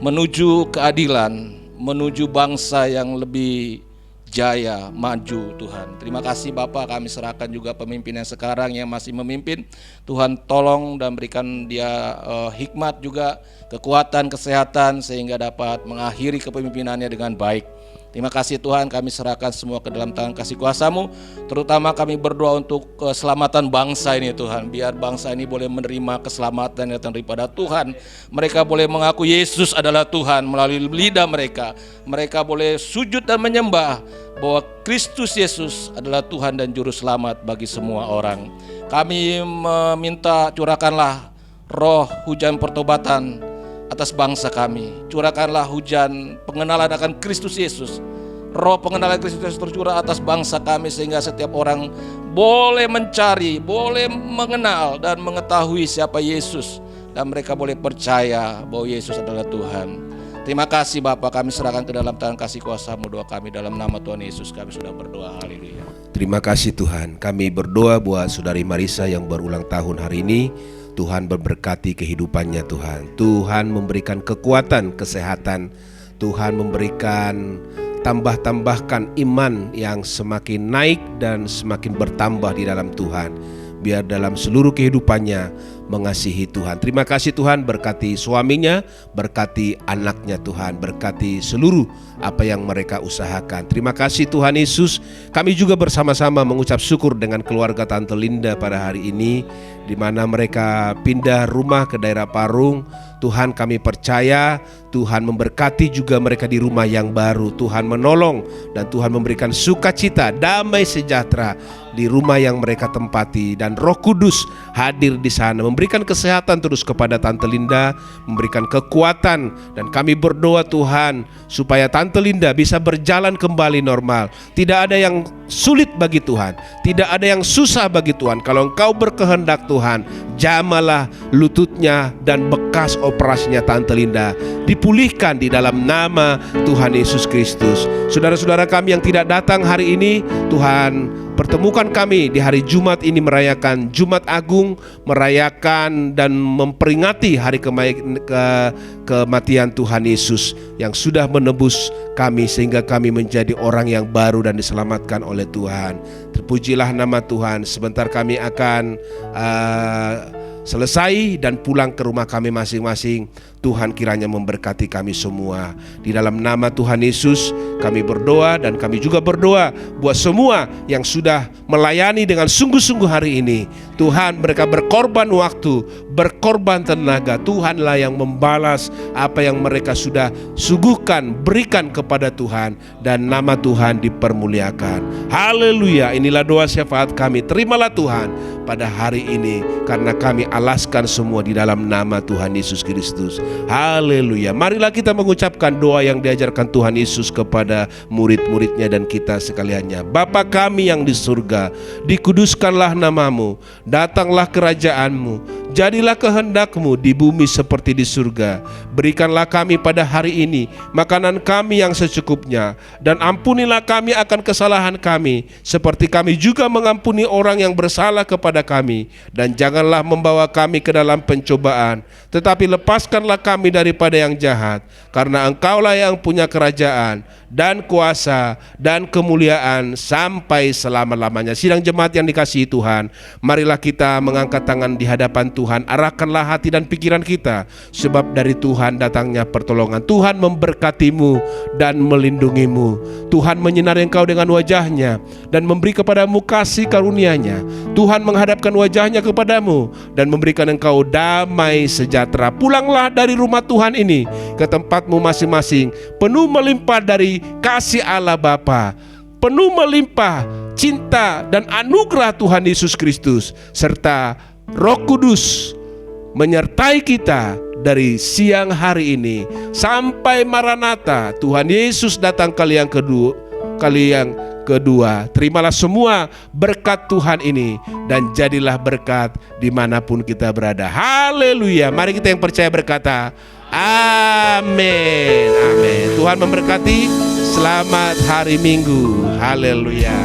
menuju keadilan, menuju bangsa yang lebih jaya, maju Tuhan. Terima kasih Bapak, kami serahkan juga pemimpin yang sekarang yang masih memimpin. Tuhan tolong dan berikan dia hikmat juga, kekuatan, kesehatan, sehingga dapat mengakhiri kepemimpinannya dengan baik. Terima kasih Tuhan, kami serahkan semua ke dalam tangan kasih kuasa-Mu. Terutama kami berdoa untuk keselamatan bangsa ini Tuhan. Biar bangsa ini boleh menerima keselamatan yang datang daripada Tuhan. Mereka boleh mengaku Yesus adalah Tuhan melalui lidah mereka. Mereka boleh sujud dan menyembah bahwa Kristus Yesus adalah Tuhan dan Juru Selamat bagi semua orang. Kami meminta curahkanlah roh hujan pertobatan atas bangsa kami. Curahkanlah hujan pengenalan akan Kristus Yesus. Roh pengenalan Kristus Yesus tercurah atas bangsa kami, sehingga setiap orang boleh mencari, boleh mengenal dan mengetahui siapa Yesus, dan mereka boleh percaya bahwa Yesus adalah Tuhan. Terima kasih Bapak, kami serahkan ke dalam tangan kasih kuasa-Mu. Doa kami dalam nama Tuhan Yesus kami sudah berdoa. Haleluya. Terima kasih Tuhan. Kami berdoa buat Saudari Marisa yang berulang tahun hari ini. Tuhan memberkati kehidupannya Tuhan. Tuhan memberikan kekuatan, kesehatan. Tuhan memberikan tambahkan iman yang semakin naik dan semakin bertambah di dalam Tuhan. Biar dalam seluruh kehidupannya mengasihi Tuhan. Terima kasih Tuhan, berkati suaminya, berkati anaknya Tuhan, berkati seluruh apa yang mereka usahakan. Terima kasih Tuhan Yesus. Kami juga bersama-sama mengucap syukur dengan keluarga Tante Linda pada hari ini, di mana mereka pindah rumah ke daerah Parung. Tuhan, kami percaya Tuhan memberkati juga mereka di rumah yang baru. Tuhan menolong dan Tuhan memberikan sukacita, damai sejahtera di rumah yang mereka tempati, dan Roh Kudus hadir di sana, memberikan kesehatan terus kepada Tante Linda, memberikan kekuatan, dan kami berdoa Tuhan supaya Tante Linda bisa berjalan kembali normal. Tidak ada yang sulit bagi Tuhan, tidak ada yang susah bagi Tuhan. Kalau Engkau berkehendak Tuhan, jamalah lututnya dan bekas operasinya Tante Linda dipulihkan di dalam nama Tuhan Yesus Kristus. Saudara-saudara kami yang tidak datang hari ini, Tuhan Pertemukan kami di hari Jumat ini merayakan Jumat Agung, merayakan dan memperingati hari kematian Tuhan Yesus yang sudah menebus kami sehingga kami menjadi orang yang baru dan diselamatkan oleh Tuhan. Terpujilah nama Tuhan. Sebentar kami akan selesai dan pulang ke rumah kami masing-masing. Tuhan kiranya memberkati kami semua. Di dalam nama Tuhan Yesus kami berdoa, dan kami juga berdoa buat semua yang sudah melayani dengan sungguh-sungguh hari ini. Tuhan, mereka berkorban waktu, berkorban tenaga. Tuhanlah yang membalas apa yang mereka sudah suguhkan, berikan kepada Tuhan, dan nama Tuhan dipermuliakan. Haleluya. Inilah doa syafaat kami. Terimalah Tuhan pada hari ini, karena kami alaskan semua di dalam nama Tuhan Yesus Kristus. Haleluya. Marilah kita mengucapkan doa yang diajarkan Tuhan Yesus kepada murid-muridnya dan kita sekaliannya. Bapa kami yang di surga, dikuduskanlah namamu, datanglah kerajaanmu, jadilah kehendakmu di bumi seperti di surga. Berikanlah kami pada hari ini makanan kami yang secukupnya, dan ampunilah kami akan kesalahan kami, seperti kami juga mengampuni orang yang bersalah kepada kami. Dan janganlah membawa kami ke dalam pencobaan, tetapi lepaskanlah kami daripada yang jahat, karena Engkaulah yang punya kerajaan dan kuasa dan kemuliaan sampai selama-lamanya. Sidang jemaat yang dikasihi Tuhan, marilah kita mengangkat tangan di hadapan Tuhan. Arahkanlah hati dan pikiran kita, sebab dari Tuhan datangnya pertolongan. Tuhan memberkatimu dan melindungimu. Tuhan menyinari engkau dengan wajahnya dan memberi kepadamu kasih karunia-Nya. Tuhan menghadapkan wajahnya kepadamu dan memberikan engkau damai sejahtera. Pulanglah dari rumah Tuhan ini ke tempatmu masing-masing, penuh melimpah dari kasih Allah Bapa, penuh melimpah cinta dan anugerah Tuhan Yesus Kristus, serta Roh Kudus menyertai kita dari siang hari ini sampai Maranatha, Tuhan Yesus datang kali yang kedua. Terimalah semua berkat Tuhan ini dan jadilah berkat dimanapun kita berada. Haleluya. Mari kita yang percaya berkata amin. Amin. Tuhan memberkati. Selamat hari Minggu. Haleluya.